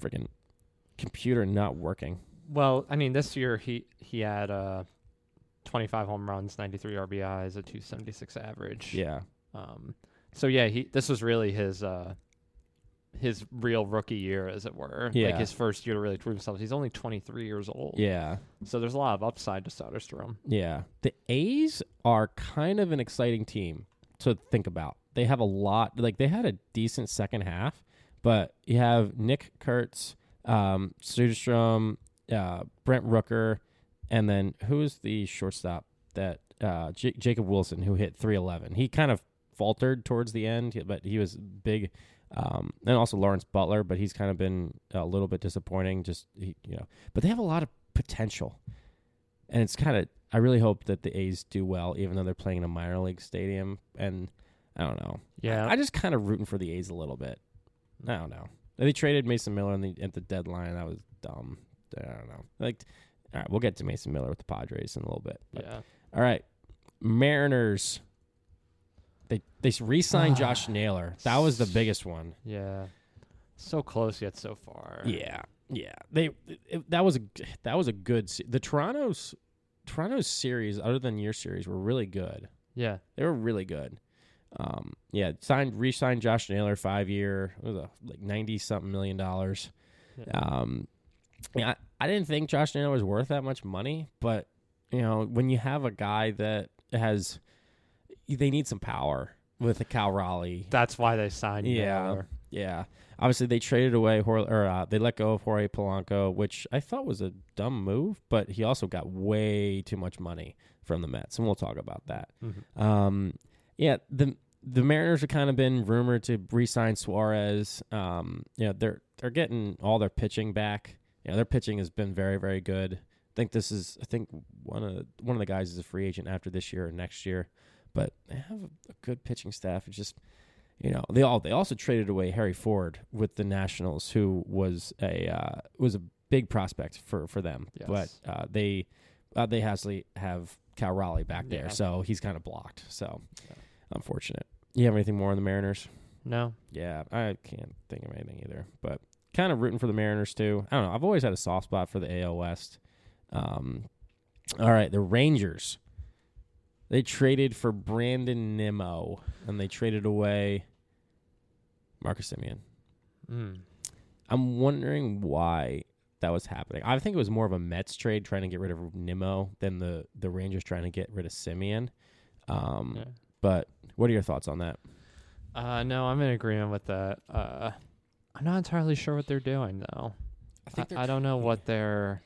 Speaker 1: freaking computer not working.
Speaker 2: Well, I mean, this year he had 25 home runs, 93 RBIs, a 276 average.
Speaker 1: Yeah.
Speaker 2: So yeah, this was really his real rookie year, as it were.
Speaker 1: Yeah.
Speaker 2: Like his first year to really prove himself. He's only 23 years old.
Speaker 1: Yeah.
Speaker 2: So there's a lot of upside to Soderstrom.
Speaker 1: Yeah. The A's are kind of an exciting team to think about. They have a lot, like they had a decent second half, but you have Nick Kurtz, Soderstrom, Brent Rooker, and then who's the shortstop that Jacob Wilson, who hit 311. He kind of faltered towards the end, but he was big. And also Lawrence Butler, but he's kind of been a little bit disappointing. But they have a lot of potential, and it's kind of. I really hope that the A's do well, even though they're playing in a minor league stadium. And I don't know.
Speaker 2: Yeah,
Speaker 1: I just kind of rooting for the A's a little bit. I don't know. They traded Mason Miller at the deadline. That was dumb. I don't know. All right, we'll get to Mason Miller with the Padres in a little bit. But,
Speaker 2: yeah.
Speaker 1: All right, Mariners. They re-signed Josh Naylor. That was the biggest one.
Speaker 2: Yeah. So close yet so far.
Speaker 1: Yeah. That was a good. The Toronto's Toronto's series, other than your series, were really good.
Speaker 2: Yeah.
Speaker 1: They were really good. Re-signed Josh Naylor 5-year. It was like $90-something million.
Speaker 2: Yeah.
Speaker 1: I didn't think Josh Naylor was worth that much money, but when you have a guy that they need some power with a Cal Raleigh.
Speaker 2: That's why they signed Naylor.
Speaker 1: Yeah. Obviously, they traded away they let go of Jorge Polanco, which I thought was a dumb move, but he also got way too much money from the Mets, and we'll talk about that.
Speaker 2: Mm-hmm.
Speaker 1: The Mariners have kind of been rumored to re-sign Suarez. They're getting all their pitching back. Their pitching has been very, very good. I think one of the guys is a free agent after this year or next year, but they have a good pitching staff. It's just they also traded away Harry Ford with the Nationals, who was a big prospect for them.
Speaker 2: Yes.
Speaker 1: But they have Cal Raleigh back there, so he's kind of blocked. So unfortunate. You have anything more on the Mariners?
Speaker 2: No.
Speaker 1: Yeah, I can't think of anything either. But kind of rooting for the Mariners too. I don't know. I've always had a soft spot for the AL West. All right, the Rangers. They traded for Brandon Nimmo, and they traded away Marcus Semien. I'm wondering why that was happening. I think it was more of a Mets trade trying to get rid of Nimmo than the Rangers trying to get rid of Semien. But what are your thoughts on that?
Speaker 2: No, I'm in agreement with that. I'm not entirely sure what they're doing, though. I don't know what their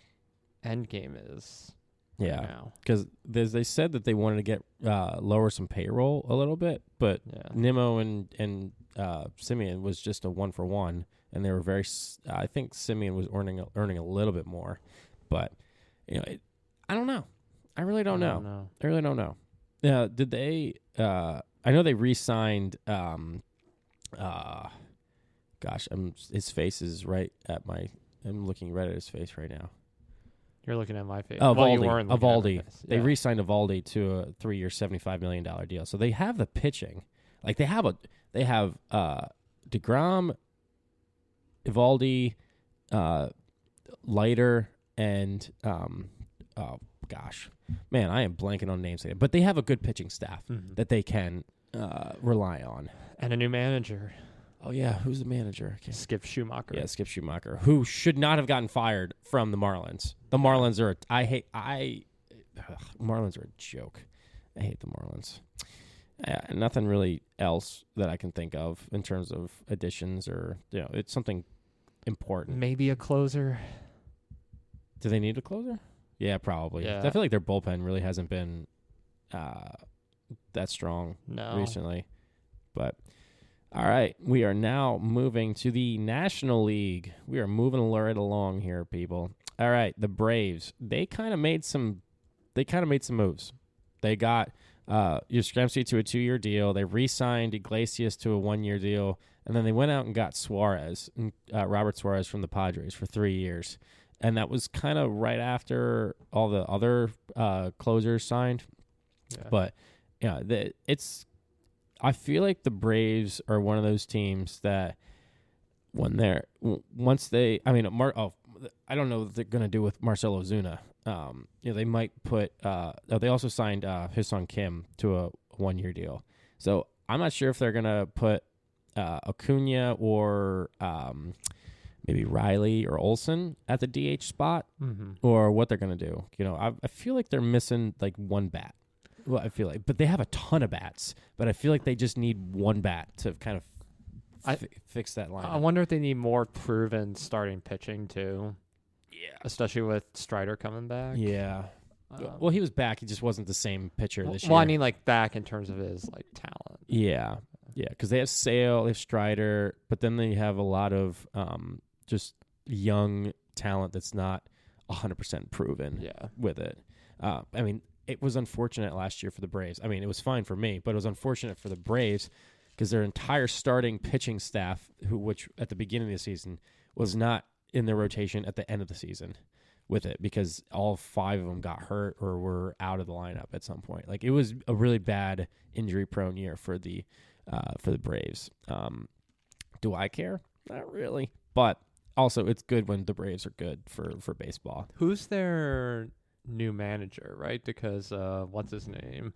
Speaker 2: end game is.
Speaker 1: Yeah, because they said that they wanted to get lower some payroll a little bit, but Nimmo and Semien was just a 1-for-1, and they were very. I think Semien was earning a little bit more, but I don't know. I really don't know. I really don't know. Did they? I know they re-signed. His face is right at my. I'm looking right at his face right now.
Speaker 2: You're looking at my face.
Speaker 1: Evaldi.
Speaker 2: Yeah.
Speaker 1: They re-signed Evaldi to a 3-year, $75 million deal. So they have the pitching. Like they have DeGrom, Evaldi, Leiter, and man, I am blanking on names today. But they have a good pitching staff that they can rely on.
Speaker 2: And a new manager.
Speaker 1: Oh, yeah. Who's the manager?
Speaker 2: Skip Schumacher.
Speaker 1: Yeah, Skip Schumacher, who should not have gotten fired from the Marlins. The Marlins are Marlins are a joke. I hate the Marlins. Nothing really else that I can think of in terms of additions or, it's something important.
Speaker 2: Maybe a closer.
Speaker 1: Do they need a closer? Yeah, probably.
Speaker 2: Yeah.
Speaker 1: I feel like their bullpen really hasn't been that strong recently. But all right, we are now moving to the National League. We are moving right along here, people. All right, the Braves. They kind of made some moves. They got Yastrzemski to a 2-year deal. They re-signed Iglesias to a 1-year deal, and then they went out and got Suarez, Robert Suarez from the Padres for 3 years. And that was kind of right after all the other closers signed. Yeah. But I feel like the Braves are one of those teams that I don't know what they're going to do with Marcell Ozuna. They might put they also signed Hyun-Sung Kim to a 1-year deal. So I'm not sure if they're going to put Acuna or maybe Riley or Olsen at the DH spot or what they're going to do. I feel like they're missing like one bat. Well, I feel like, but they have a ton of bats. But I feel like they just need one bat to kind of fix that line.
Speaker 2: I wonder if they need more proven starting pitching too.
Speaker 1: Yeah,
Speaker 2: especially with Strider coming back.
Speaker 1: Yeah. Well, he was back. He just wasn't the same pitcher this year.
Speaker 2: Well, I mean, like back in terms of his like talent.
Speaker 1: Yeah, because they have Sale, they have Strider, but then they have a lot of just young talent that's not 100% proven. With it. I mean. It was unfortunate last year for the Braves. I mean, it was fine for me, but it was unfortunate for the Braves because their entire starting pitching staff, which at the beginning of the season was not in their rotation at the end of the season with it because all 5 of them got hurt or were out of the lineup at some point. Like it was a really bad injury-prone year for the Braves. Do I care? Not really, but also it's good when the Braves are good for baseball.
Speaker 2: Who's their new manager, right? Because what's his name?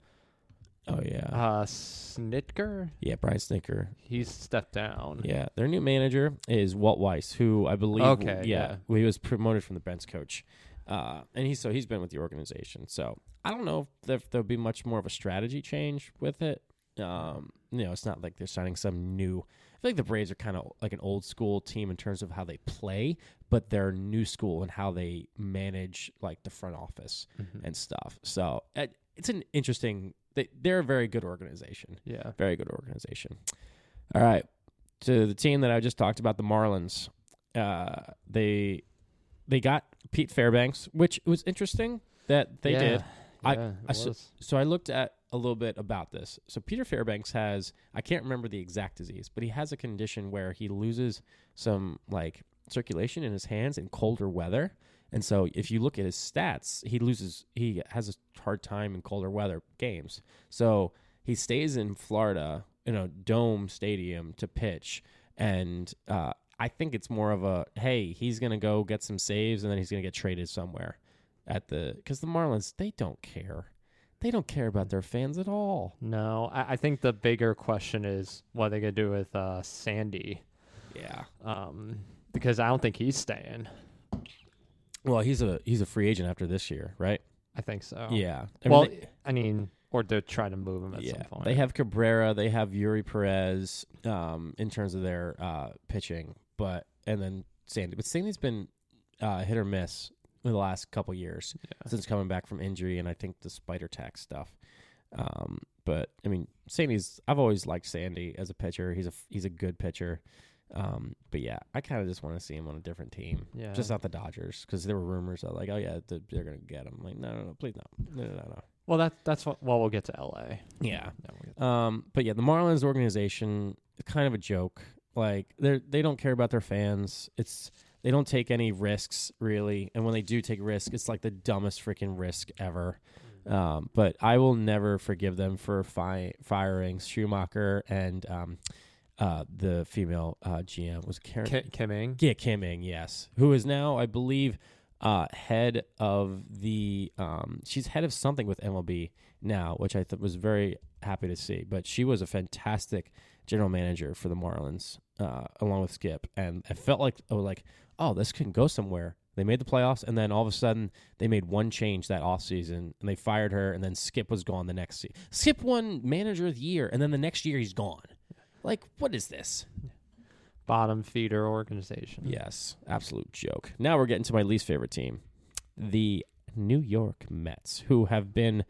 Speaker 1: Oh yeah,
Speaker 2: Snitker.
Speaker 1: yeah, Brian Snicker.
Speaker 2: He's stepped down.
Speaker 1: Yeah, their new manager is Walt Weiss, who I believe,
Speaker 2: Okay, yeah.
Speaker 1: he was promoted from the bench coach, and he's been with the organization. So I don't know if there'll be much more of a strategy change with it. It's not like they're signing some new. I feel like the Braves are kind of like an old school team in terms of how they play, but they're new school in how they manage like the front office and stuff. So it's an interesting. They're a very good organization.
Speaker 2: Yeah.
Speaker 1: Very good organization. All right. To the team that I just talked about, the Marlins. They got Pete Fairbanks, which was interesting that they did. So I looked at a little bit about this. So Peter Fairbanks has, I can't remember the exact disease, but he has a condition where he loses some like circulation in his hands in colder weather. And so if you look at his stats, he has a hard time in colder weather games. So he stays in Florida in a dome stadium to pitch. And I think it's more of a, hey, he's going to go get some saves and then he's going to get traded somewhere because the Marlins, they don't care. They don't care about their fans at all.
Speaker 2: No, I think the bigger question is what they going to do with Sandy.
Speaker 1: Yeah.
Speaker 2: Because I don't think he's staying.
Speaker 1: Well, he's a free agent after this year, right?
Speaker 2: I think so.
Speaker 1: Yeah.
Speaker 2: Or they're trying to move him at some point.
Speaker 1: They have Cabrera, they have Yuri Perez in terms of their pitching, and then Sandy. But Sandy's been hit or miss in the last couple years since coming back from injury, and I think the spider tack stuff. But I mean, I've always liked Sandy as a pitcher. He's a good pitcher. But yeah, I kind of just want to see him on a different team.
Speaker 2: Yeah.
Speaker 1: Just not the Dodgers, because there were rumors of like, oh yeah, they're gonna get him. Like, no, please no.
Speaker 2: Well, that's what. Well, we'll get to LA.
Speaker 1: Yeah.
Speaker 2: No,
Speaker 1: but yeah, the Marlins organization is kind of a joke. Like they don't care about their fans. They don't take any risks really, and when they do take risks, it's like the dumbest freaking risk ever. But I will never forgive them for firing Schumacher and the female GM was Karen
Speaker 2: Kim Ng.
Speaker 1: Yeah, Kim Ng, yes, who is now, I believe, head of the she's head of something with MLB now, which I was very happy to see. But she was a fantastic general manager for the Marlins, along with Skip, and I felt like oh, this can go somewhere. They made the playoffs, and then all of a sudden they made one change that offseason, and they fired her, and then Skip was gone the next season. Skip won Manager of the Year, and then the next year he's gone. Like, what is this?
Speaker 2: Bottom feeder organization.
Speaker 1: Yes, absolute joke. Now we're getting to my least favorite team, the New York Mets, who have been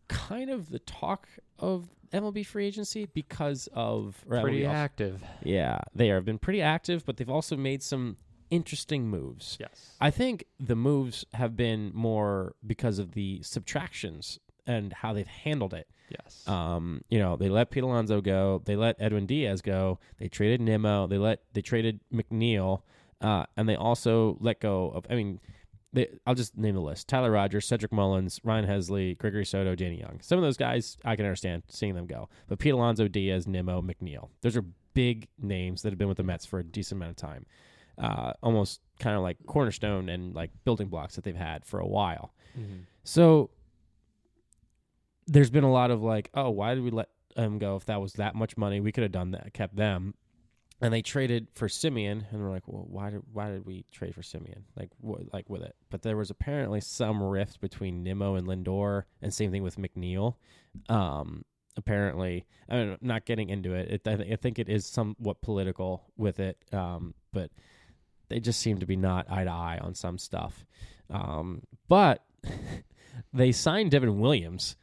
Speaker 1: kind of the talk of MLB free agency because of
Speaker 2: pretty active.
Speaker 1: Yeah, they have been pretty active, but they've also made some interesting moves.
Speaker 2: Yes.
Speaker 1: I think the moves have been more because of the subtractions and how they've handled it.
Speaker 2: Yes.
Speaker 1: They let Pete Alonso go. They let Edwin Diaz go. They traded Nimmo. They traded McNeil, and they also let go of. I'll just name the list: Tyler Rogers, Cedric Mullins, Ryan Hesley, Gregory Soto, Danny Young. Some of those guys I can understand seeing them go, but Pete Alonso, Diaz, Nimmo, McNeil. Those are big names that have been with the Mets for a decent amount of time. Almost kind of like cornerstone and like building blocks that they've had for a while.
Speaker 2: Mm-hmm.
Speaker 1: So there's been a lot of like, oh, why did we let them go? If that was that much money, we could have done that, kept them. And they traded for Simeon, and we're like, well, why did we trade for Simeon? Like with it. But there was apparently some rift between Nimmo and Lindor, and same thing with McNeil. Apparently, I'm not getting into it. I think it is somewhat political with it, but they just seem to be not eye to eye on some stuff. But they signed Devin Williams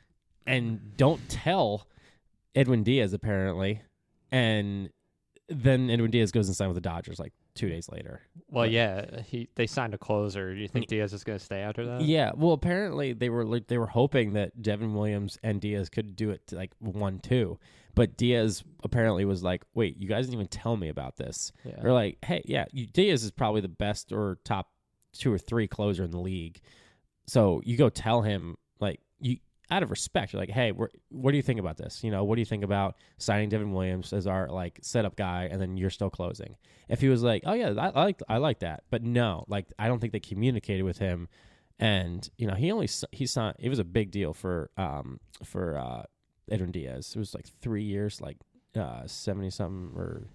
Speaker 1: and don't tell Edwin Diaz, apparently. And then Edwin Diaz goes and signs with the Dodgers like 2 days later.
Speaker 2: Well, they signed a closer. Do you think Diaz is going to stay after that?
Speaker 1: Yeah. Well, apparently they were hoping that Devin Williams and Diaz could do it to like 1-2. But Diaz apparently was like, wait, you guys didn't even tell me about this. Yeah. They're like, hey, yeah, Diaz is probably the best or top 2 or 3 closer in the league. So you go tell him, like, you out of respect, you're like, hey, what do you think about this? What do you think about signing Devin Williams as our like setup guy, and then you're still closing? If he was like, oh yeah, I like that, but no, like I don't think they communicated with him And he signed. It was a big deal for Edwin Diaz. It was like 3 years, like 70 something or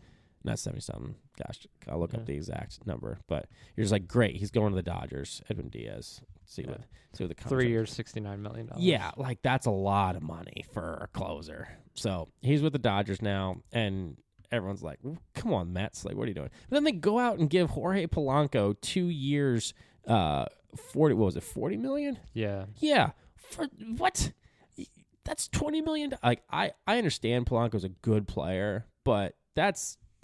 Speaker 1: not 70 something. Gosh, I'll look up the exact number. But you're just like, great, he's going to the Dodgers. Edwin Diaz. See what the contract.
Speaker 2: 3 years, $69 million.
Speaker 1: Yeah, like that's a lot of money for a closer. So he's with the Dodgers now, and everyone's like, come on, Mets, like what are you doing? But then they go out and give Jorge Polanco 2 years, 40 million?
Speaker 2: Yeah.
Speaker 1: Yeah. For what? That's $20 million. Like I understand Polanco's a good player, but that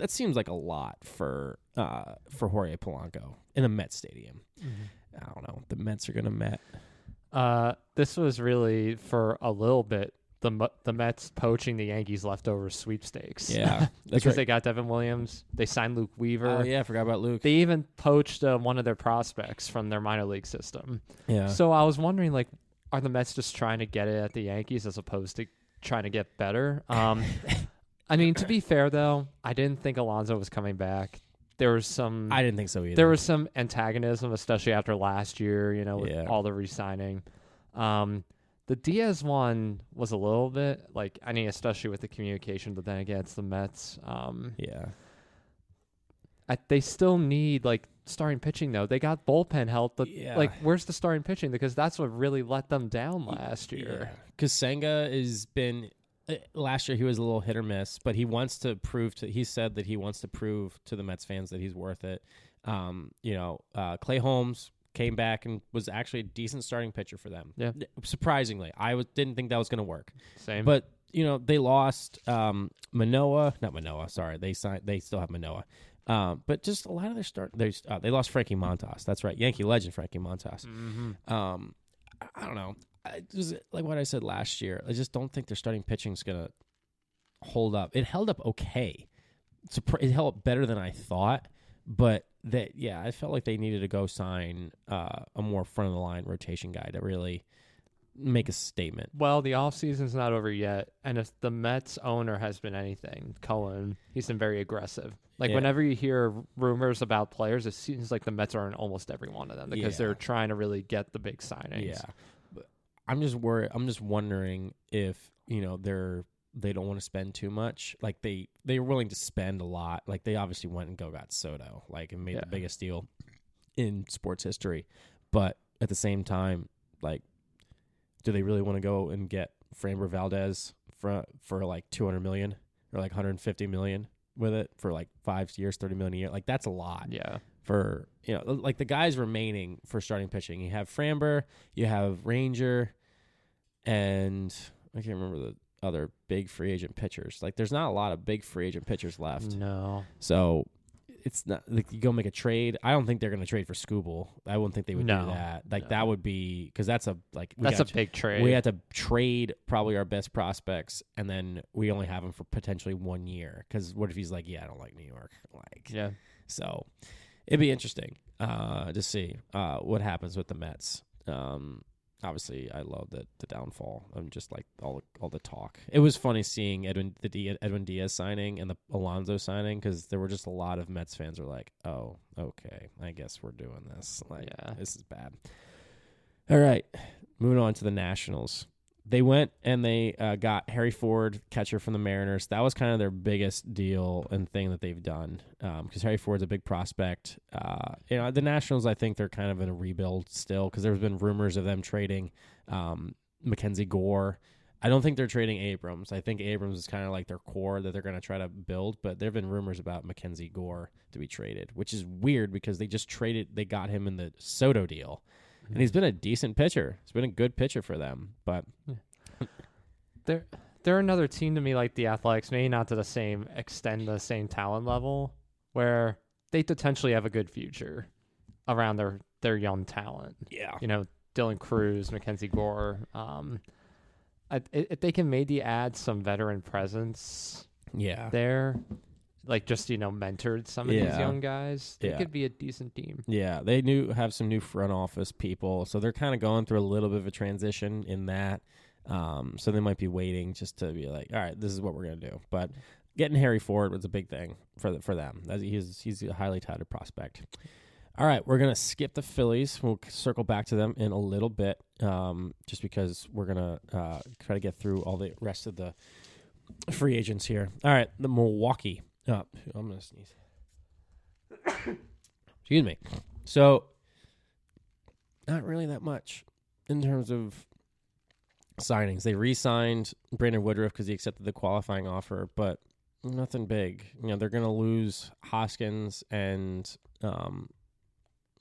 Speaker 1: seems like a lot for Jorge Polanco in a Mets stadium. I don't know. The Mets are gonna Met.
Speaker 2: This was really for a little bit the Mets poaching the Yankees leftover sweepstakes.
Speaker 1: Yeah,
Speaker 2: because they got Devin Williams. They signed Luke Weaver.
Speaker 1: Oh yeah, I forgot about Luke.
Speaker 2: They even poached one of their prospects from their minor league system.
Speaker 1: Yeah.
Speaker 2: So I was wondering, like, are the Mets just trying to get it at the Yankees as opposed to trying to get better? I mean, to be fair though, I didn't think Alonso was coming back. There was some.
Speaker 1: I didn't think so either.
Speaker 2: There was some antagonism, especially after last year. With all the re-signing. The Diaz one was a little bit like, I mean, especially with the communication, but then again, it's the Mets. They still need like starting pitching though. They got bullpen help, but like, where's the starting pitching? Because that's what really let them down last year.
Speaker 1: Because Senga has been. Last year he was a little hit or miss, but he wants to prove to. He said that he wants to prove to the Mets fans that he's worth it. Clay Holmes came back and was actually a decent starting pitcher for them.
Speaker 2: Yeah,
Speaker 1: surprisingly, didn't think that was going to work.
Speaker 2: Same,
Speaker 1: but they lost Manoah. Not Manoah. Sorry, they still have Manoah. But just a lot of their start. They lost Frankie Montas. That's right, Yankee legend Frankie Montas.
Speaker 2: Mm-hmm.
Speaker 1: I don't know. Just like what I said last year, I just don't think their starting pitching is going to hold up. It held up okay. It held up better than I thought, but I felt like they needed to go sign a more front-of-the-line rotation guy to really make a statement.
Speaker 2: Well, the offseason's not over yet, and if the Mets owner has been anything, Cohen, he's been very aggressive. Like, whenever you hear rumors about players, it seems like the Mets are in almost every one of them because they're trying to really get the big signings.
Speaker 1: Yeah. I'm just worried. I'm just wondering if they don't want to spend too much. Like they're willing to spend a lot. Like they obviously went and got Soto, like, and made the biggest deal in sports history. But at the same time, like, do they really want to go and get Framber Valdez for like $200 million or like $150 million with it for like 5 years, $30 million a year? Like that's a lot.
Speaker 2: Yeah.
Speaker 1: For like the guys remaining for starting pitching, you have Framber, you have Ranger, and I can't remember the other big free agent pitchers. Like there's not a lot of big free agent pitchers left.
Speaker 2: No.
Speaker 1: So it's not like you go make a trade. I don't think they're going to trade for Skubal. I wouldn't think they would do that. Like that would be because that's a
Speaker 2: big trade.
Speaker 1: We have to trade probably our best prospects, and then we only have them for potentially 1 year. Because what if he's like, I don't like New York. Like so. It'd be interesting to see what happens with the Mets. Obviously, I love the downfall. I'm just like all the talk. It was funny seeing Edwin Diaz signing and the Alonso signing because there were just a lot of Mets fans who were like, "Oh, okay, I guess we're doing this. Like, this is bad." All right, moving on to the Nationals. They went and they got Harry Ford, catcher from the Mariners. That was kind of their biggest deal and thing that they've done because Harry Ford's a big prospect. The Nationals, I think they're kind of in a rebuild still because there's been rumors of them trading Mackenzie Gore. I don't think they're trading Abrams. I think Abrams is kind of like their core that they're going to try to build, but there have been rumors about Mackenzie Gore to be traded, which is weird because they got him in the Soto deal. And he's been a decent pitcher. He's been a good pitcher for them. But
Speaker 2: they're another team to me like the Athletics, maybe not to the same extent, the same talent level, where they potentially have a good future around their young talent.
Speaker 1: Yeah.
Speaker 2: Dylan Cruz, Mackenzie Gore. If they can maybe add some veteran presence there, like just, mentored some of these young guys, they could be a decent team.
Speaker 1: Yeah, they have some new front office people, so they're kind of going through a little bit of a transition in that. So they might be waiting just to be like, all right, this is what we're going to do. But getting Harry Ford was a big thing for them. He's a highly touted prospect. All right, we're going to skip the Phillies. We'll circle back to them in a little bit just because we're going to try to get through all the rest of the free agents here. All right, the Milwaukee. I'm going to sneeze. Excuse me. So, not really that much in terms of signings. They re-signed Brandon Woodruff because he accepted the qualifying offer, but nothing big. They're going to lose Hoskins and, I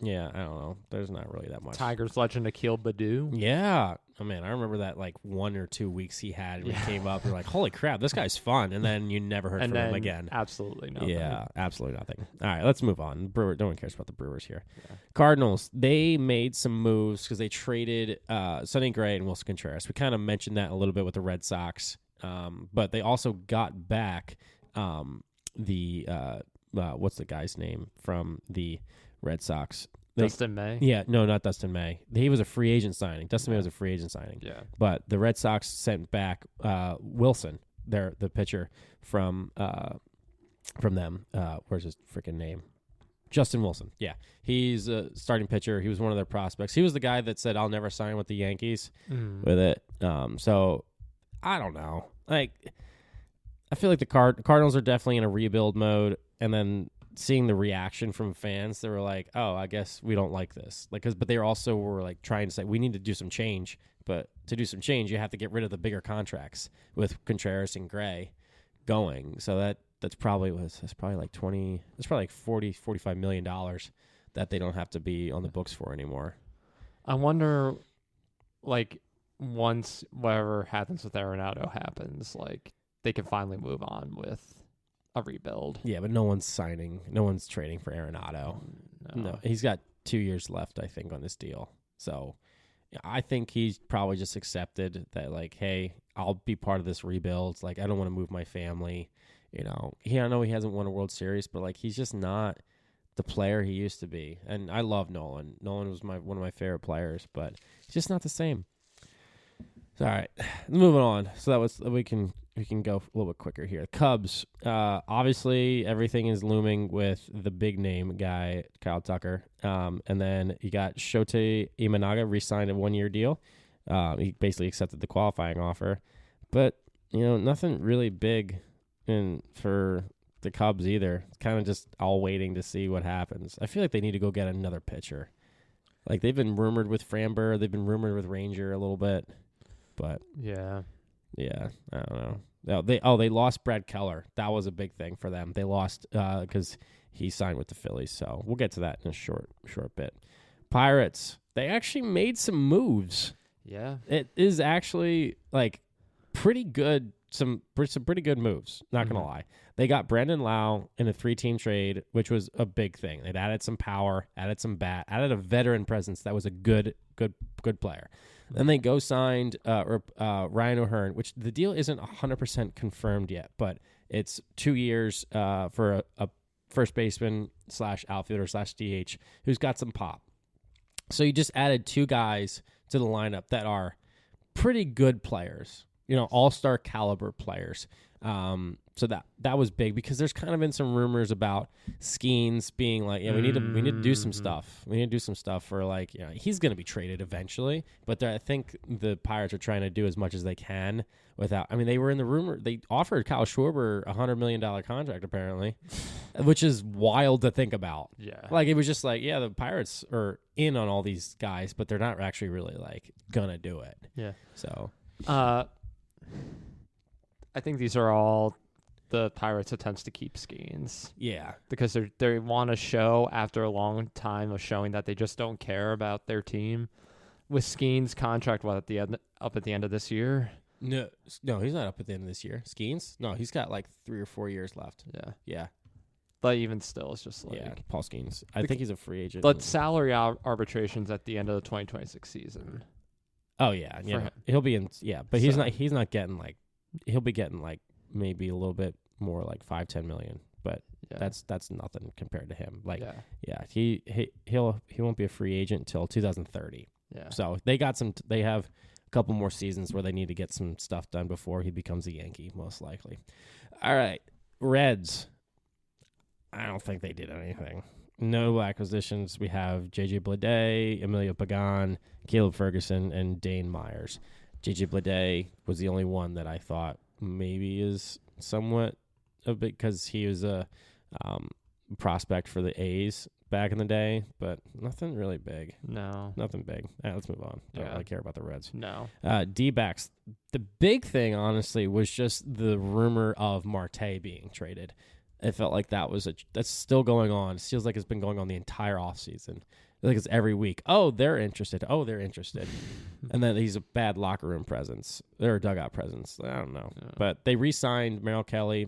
Speaker 1: don't know. There's not really that much.
Speaker 2: Tigers legend Akil Baddoo.
Speaker 1: Yeah. Oh, man, I remember that 1 or 2 weeks he had when he came up. You're like, holy crap, this guy's fun. And then you never heard from him again.
Speaker 2: Absolutely nothing.
Speaker 1: Yeah, absolutely nothing. All right, let's move on. No one cares about the Brewers here. Yeah. Cardinals, they made some moves because they traded Sonny Gray and Wilson Contreras. We kind of mentioned that a little bit with the Red Sox. But they also got back what's the guy's name from the Red Sox?
Speaker 2: Dustin May?
Speaker 1: Yeah, no, not Dustin May. He was a free agent signing. Dustin May was a free agent signing.
Speaker 2: Yeah.
Speaker 1: But the Red Sox sent back Wilson, the pitcher from them. Where's his freaking name? Justin Wilson. Yeah. He's a starting pitcher. He was one of their prospects. He was the guy that said, I'll never sign with the Yankees with it. So, I don't know. I feel like the Cardinals are definitely in a rebuild mode, and then seeing the reaction from fans, they were like, "Oh, I guess we don't like this." But they also were trying to say we need to do some change. But to do some change, you have to get rid of the bigger contracts with Contreras and Gray going. So that's probably like 20. That's probably like $45 million that they don't have to be on the books for anymore.
Speaker 2: I wonder, once whatever happens with Arenado happens, they can finally move on with a rebuild.
Speaker 1: Yeah, but no one's trading for Arenado. No, he's got 2 years left, I think, on this deal. So I think he's probably just accepted that, hey, I'll be part of this rebuild. I don't want to move my family. I know he hasn't won a World Series, but he's just not the player he used to be. And I love Nolan. Nolan was one of my favorite players, but he's just not the same. All right, moving on. So that was we can go a little bit quicker here. Cubs, obviously everything is looming with the big name guy, Kyle Tucker. And then you got Shota Imanaga re-signed a 1-year deal. He basically accepted the qualifying offer. But, nothing really big for the Cubs either. It's kind of just all waiting to see what happens. I feel like they need to go get another pitcher. They've been rumored with Framber. They've been rumored with Ranger a little bit. But
Speaker 2: yeah,
Speaker 1: I don't know. They lost Brad Keller. That was a big thing for them. They lost because he signed with the Phillies. So we'll get to that in a short bit. Pirates, they actually made some moves.
Speaker 2: Yeah,
Speaker 1: it is actually pretty good. Some pretty good moves. Not gonna lie. They got Brandon Lau in a 3-team trade, which was a big thing. They'd added some power, added some bat, added a veteran presence that was a good player. Then they signed Ryan O'Hearn, which the deal isn't 100% confirmed yet, but it's 2 years for a first baseman / outfielder / DH who's got some pop. So you just added 2 guys to the lineup that are pretty good players, all-star caliber players. So that was big because there's kind of been some rumors about Skeens being we need to do some stuff. We need to do some stuff for he's going to be traded eventually, but I think the Pirates are trying to do as much as they can without. I mean, they were in the rumor. They offered Kyle Schwarber a $100 million contract apparently, which is wild to think about.
Speaker 2: Yeah,
Speaker 1: it was just the Pirates are in on all these guys, but they're not actually really gonna do it.
Speaker 2: Yeah.
Speaker 1: So,
Speaker 2: I think these are all the Pirates' attempts to keep Skeens.
Speaker 1: Yeah.
Speaker 2: Because they want to show, after a long time of showing that they just don't care about their team. With Skeens' contract, up at the end of this year?
Speaker 1: No, he's not up at the end of this year. Skeens? No, he's got 3 or 4 years left.
Speaker 2: Yeah.
Speaker 1: Yeah.
Speaker 2: But even still, it's just
Speaker 1: Paul Skeens. I think he's a free agent.
Speaker 2: But salary arbitration's at the end of the 2026 season.
Speaker 1: Oh, yeah. Yeah. He'll be in, but he's not getting he'll be getting maybe a little bit more $5-10 million, but that's nothing compared to him. He won't be a free agent until 2030.
Speaker 2: Yeah.
Speaker 1: So they have a couple more seasons where they need to get some stuff done before he becomes a Yankee, most likely. All right, Reds. I don't think they did anything. notable acquisitions, we have J.J. Bleday, Emilio Pagan, Caleb Ferguson, and Dane Myers. J.J. Bleday was the only one that I thought maybe is somewhat a bit, because he was a prospect for the A's back in the day, but nothing really big.
Speaker 2: No.
Speaker 1: Nothing big. All right, let's move on. Don't really care about the Reds.
Speaker 2: No.
Speaker 1: D-backs. The big thing, honestly, was just the rumor of Marte being traded. It felt like that's still going on. It feels like it's been going on the entire offseason. I think it's every week. Oh, they're interested. Oh, they're interested. And then he's a bad locker room presence. Or dugout presence. I don't know. Yeah. But they re-signed Merrill Kelly.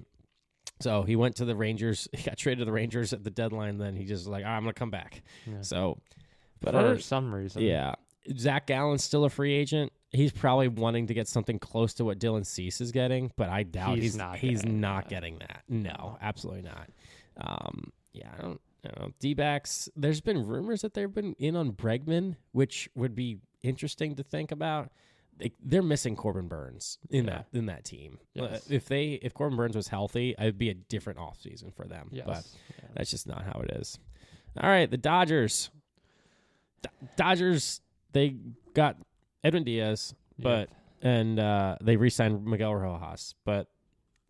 Speaker 1: So he went to the Rangers. He got traded to the Rangers at the deadline. Then he just was like, I'm going to come back. Yeah. So, but
Speaker 2: for some reason.
Speaker 1: Yeah. Zach Gallen's still a free agent. He's probably wanting to get something close to what Dylan Cease is getting, but I doubt he's not getting that. No, absolutely not. I don't know. D-backs, there's been rumors that they've been in on Bregman, which would be interesting to think about. They're missing Corbin Burns in that team.
Speaker 2: Yes.
Speaker 1: If Corbin Burns was healthy, it'd be a different offseason for them.
Speaker 2: Yes.
Speaker 1: But that's just not how it is. All right, the Dodgers. Dodgers, they got Edwin Diaz, and they re-signed Miguel Rojas. But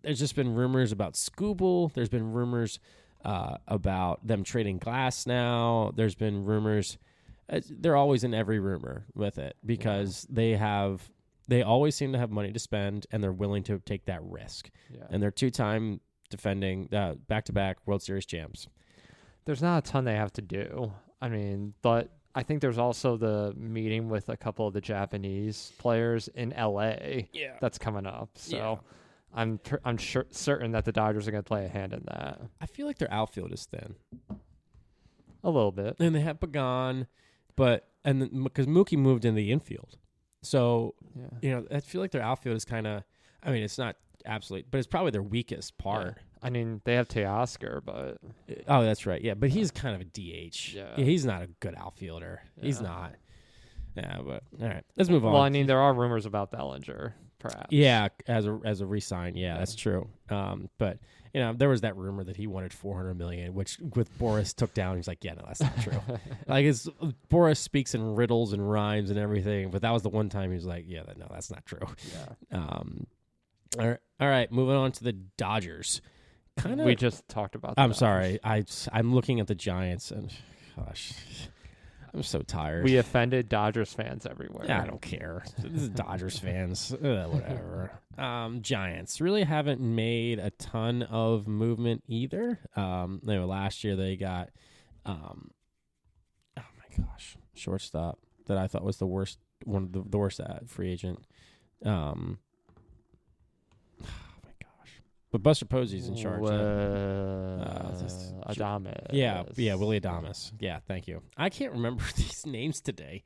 Speaker 1: there's just been rumors about Skubal. There's been rumors about them trading Glass now. There's been rumors. They're always in every rumor with it because they always seem to have money to spend, and they're willing to take that risk. Yeah. And they're 2-time defending back-to-back World Series champs.
Speaker 2: There's not a ton they have to do. I mean, but I think there's also the meeting with a couple of the Japanese players in L.A. that's coming up. So I'm certain that the Dodgers are going to play a hand in that.
Speaker 1: I feel like their outfield is thin.
Speaker 2: A little bit.
Speaker 1: And they have Pagan, because Mookie moved in the infield. So, I feel like their outfield is kind of, I mean, it's not absolute, but it's probably their weakest part.
Speaker 2: Yeah. I mean, they have Teoscar, but...
Speaker 1: Oh, that's right. Yeah, but he's kind of a DH. Yeah. He's not a good outfielder. Yeah. He's not. Yeah, but all right. Let's move on.
Speaker 2: Well, I mean, there are rumors about Bellinger, perhaps.
Speaker 1: Yeah, as a re-sign. Yeah, that's true. But, there was that rumor that he wanted $400 million, which with Boris took down. He's like, yeah, no, that's not true. Boris speaks in riddles and rhymes and everything, but that was the one time he was like, yeah, no, that's not true. Yeah. All right, moving on to the Dodgers.
Speaker 2: We just talked about that.
Speaker 1: I'm sorry. I'm looking at the Giants, and gosh, I'm so tired.
Speaker 2: We offended Dodgers fans everywhere.
Speaker 1: Yeah, I don't care. This is Dodgers fans. Whatever. Giants really haven't made a ton of movement either. Last year they got, oh my gosh, shortstop that I thought was the worst free agent. But Buster Posey's in charge.
Speaker 2: Adames.
Speaker 1: Yeah, Willie Adames. Yeah, thank you. I can't remember these names today.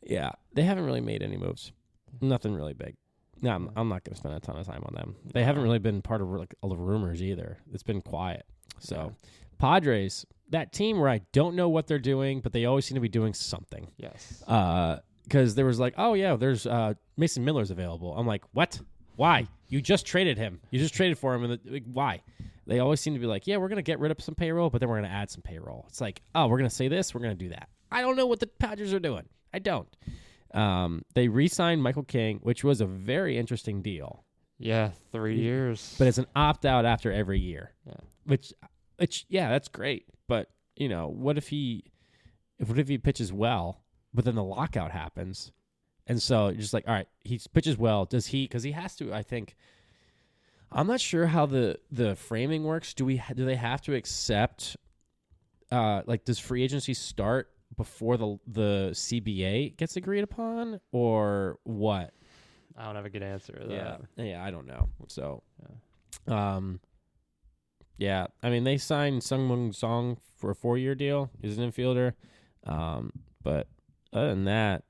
Speaker 1: Yeah, they haven't really made any moves. Nothing really big. No, I'm not going to spend a ton of time on them. They haven't really been part of all the rumors either. It's been quiet. So, Padres, that team where I don't know what they're doing, but they always seem to be doing something.
Speaker 2: Yes.
Speaker 1: Because there was like, oh, yeah, there's Mason Miller's available. I'm like, what? Why? You just traded him. You just traded for him. And why? They always seem to be like, yeah, we're going to get rid of some payroll, but then we're going to add some payroll. It's like, oh, we're going to say this, we're going to do that. I don't know what the Padres are doing. I don't. They re-signed Michael King, which was a very interesting deal.
Speaker 2: Yeah, 3 years.
Speaker 1: But it's an opt-out after every year. Yeah. Which, that's great. But, what if he pitches well, but then the lockout happens? And so you're just like, all right, he pitches well. Does he? Because he has to. I think. I'm not sure how the framing works. Do they have to accept? Does free agency start before the CBA gets agreed upon, or what?
Speaker 2: I don't have a good answer to that.
Speaker 1: Yeah, I don't know. So, I mean, they signed Sung-Moon Song for a 4-year deal. He's an infielder, but other than that,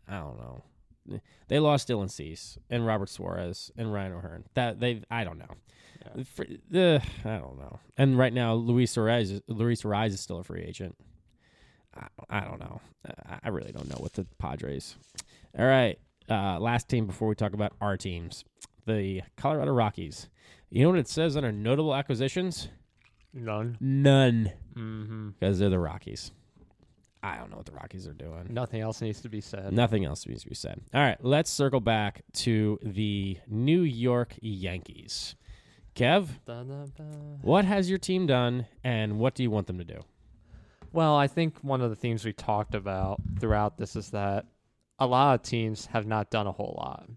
Speaker 1: I don't know. They lost Dylan Cease and Robert Suarez and Ryan O'Hearn. I don't know. Yeah. I don't know. And right now, Luis Ariz is still a free agent. I don't know. I really don't know with the Padres. All right. Last team before we talk about our teams. The Colorado Rockies. You know what it says under notable acquisitions?
Speaker 2: None.
Speaker 1: None.
Speaker 2: Mm-hmm.
Speaker 1: Because they're the Rockies. I don't know what the Rockies are doing.
Speaker 2: Nothing else needs to be said.
Speaker 1: Nothing else needs to be said. All right, let's circle back to the New York Yankees. Kev, what has your team done, and what do you want them to do?
Speaker 2: Well, I think one of the themes we talked about throughout this is that a lot of teams have not done a whole lot.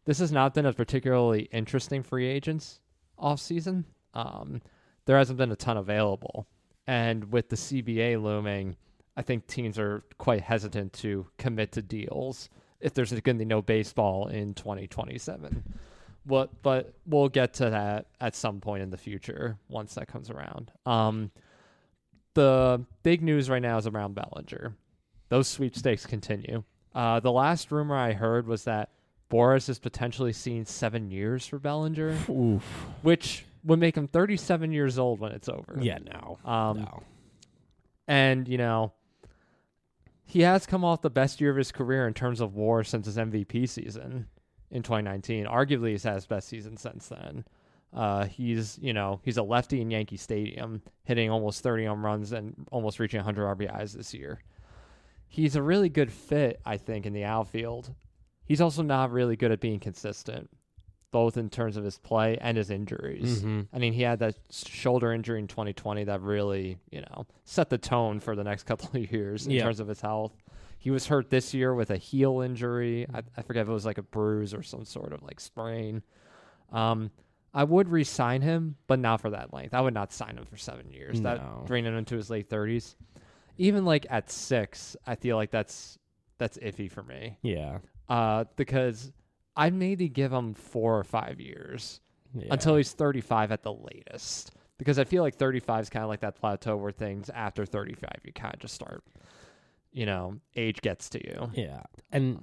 Speaker 2: This has not been a particularly interesting free agents offseason. There hasn't been a ton available. And with the CBA looming, I think teams are quite hesitant to commit to deals if there's going to be no baseball in 2027. But we'll get to that at some point in the future once that comes around. The big news right now is around Bellinger. Those sweepstakes continue. The last rumor I heard was that Boris is potentially seeing 7 years for Bellinger,
Speaker 1: Oof.
Speaker 2: which would make him 37 years old when it's over.
Speaker 1: Yeah, no.
Speaker 2: No. And, he has come off the best year of his career in terms of WAR since his MVP season in 2019. Arguably, he's had his best season since then. He's a lefty in Yankee Stadium, hitting almost 30 home runs and almost reaching 100 RBIs this year. He's a really good fit, I think, in the outfield. He's also not really good at being consistent, both in terms of his play and his injuries.
Speaker 1: Mm-hmm.
Speaker 2: I mean, he had that shoulder injury in 2020 that really, set the tone for the next couple of years in terms of his health. He was hurt this year with a heel injury. I forget if it was like a bruise or some sort of like sprain. I would re-sign him, but not for that length. I would not sign him for 7 years.
Speaker 1: No.
Speaker 2: That bring him into his late 30s. Even like at 6, I feel like that's iffy for me.
Speaker 1: Yeah.
Speaker 2: Because I'd maybe give him 4 or 5 years until he's 35 at the latest. Because I feel like 35 is kind of like that plateau where things after 35, you kind of just start, age gets to you.
Speaker 1: Yeah. And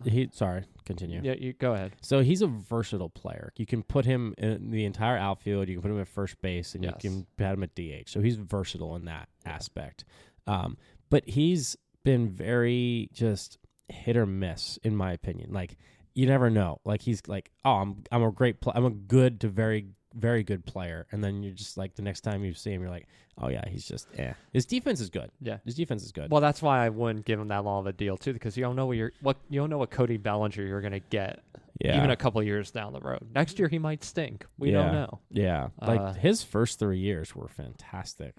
Speaker 1: continue.
Speaker 2: Yeah, you go ahead.
Speaker 1: So he's a versatile player. You can put him in the entire outfield. You can put him at first base, and you can put him at DH. So he's versatile in that aspect. But he's been very just hit or miss, in my opinion. Like, you never know. Like, he's like, oh, I'm a great I'm a good to very, very good player. And then you're just like, the next time you see him, you're like, oh yeah, he's just His defense is good.
Speaker 2: Yeah.
Speaker 1: His defense is good.
Speaker 2: Well, that's why I wouldn't give him that long of a deal too, because you don't know what Cody Bellinger you're gonna get.
Speaker 1: Yeah.
Speaker 2: Even a couple years down the road. Next year he might stink. We don't know.
Speaker 1: Yeah. Like his first 3 years were fantastic.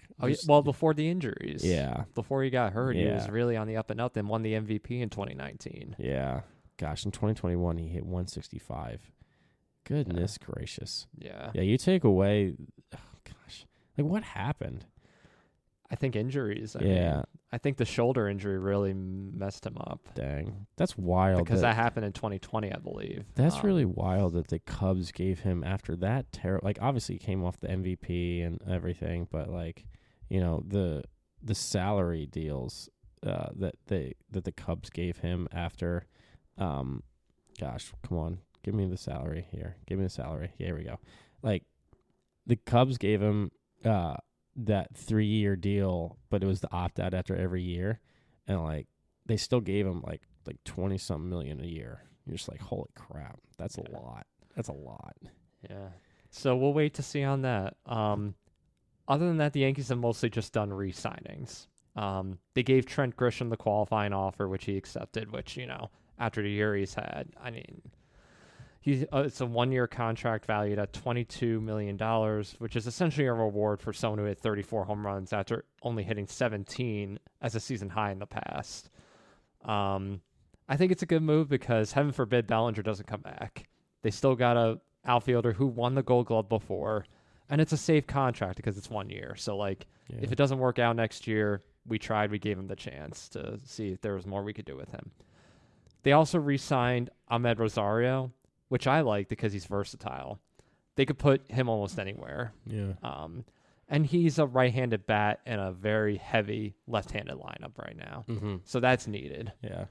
Speaker 2: Well, before the injuries.
Speaker 1: Yeah.
Speaker 2: Before he got hurt, he was really on the up and up and won the MVP in 2019.
Speaker 1: Yeah. Gosh, in 2021 he hit 165. Goodness gracious.
Speaker 2: Yeah.
Speaker 1: Yeah, you take away like what happened?
Speaker 2: I think injuries. I mean, I think the shoulder injury really messed him up.
Speaker 1: Dang. That's wild.
Speaker 2: Because that happened in 2020, I believe.
Speaker 1: That's really wild that the Cubs gave him after that like obviously he came off the MVP and everything, but like, the salary deals that the Cubs gave him after gosh, come on. Give me the salary here. Give me the salary. Here we go. Like the Cubs gave him that 3-year deal, but it was the opt out after every year, and like they still gave him like 20-something million a year. You're just like, holy crap, that's a lot. That's a lot.
Speaker 2: Yeah. So we'll wait to see on that. Other than that, the Yankees have mostly just done re-signings. They gave Trent Grisham the qualifying offer, which he accepted. Which after the year he's had, I mean. It's a 1-year contract valued at $22 million, which is essentially a reward for someone who hit 34 home runs after only hitting 17 as a season high in the past. I think it's a good move because, heaven forbid, Bellinger doesn't come back. They still got a outfielder who won the Gold Glove before, and it's a safe contract because it's 1 year. So, if it doesn't work out next year, we gave him the chance to see if there was more we could do with him. They also re-signed Ahmed Rosario, which I like because he's versatile. They could put him almost anywhere.
Speaker 1: Yeah.
Speaker 2: And he's a right-handed bat in a very heavy left-handed lineup right now.
Speaker 1: Mm-hmm.
Speaker 2: So that's needed.
Speaker 1: Yeah.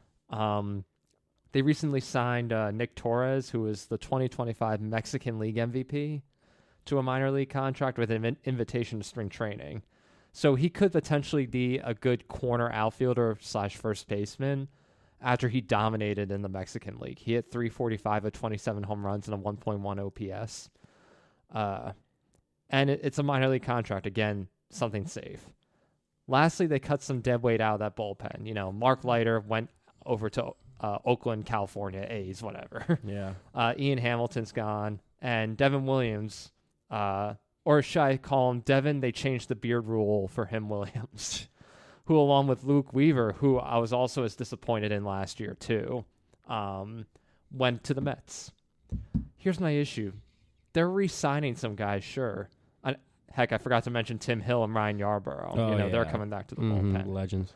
Speaker 2: They recently signed Nick Torres, who is the 2025 Mexican League MVP, to a minor league contract with an invitation to spring training. So he could potentially be a good corner outfielder / first baseman after he dominated in the Mexican League. He hit 345 with 27 home runs and a 1.1 OPS. And it's a minor league contract. Again, something safe. Lastly, they cut some dead weight out of that bullpen. You know, Mark Leiter went over to Oakland, California, A's, whatever.
Speaker 1: Yeah.
Speaker 2: Ian Hamilton's gone. And Devin Williams, or should I call him Devin? They changed the beard rule for him, Williams, who, along with Luke Weaver, who I was also as disappointed in last year too, went to the Mets. Here's my issue. They're re-signing some guys, sure. Heck, I forgot to mention Tim Hill and Ryan Yarbrough. They're coming back to the bullpen.
Speaker 1: Legends.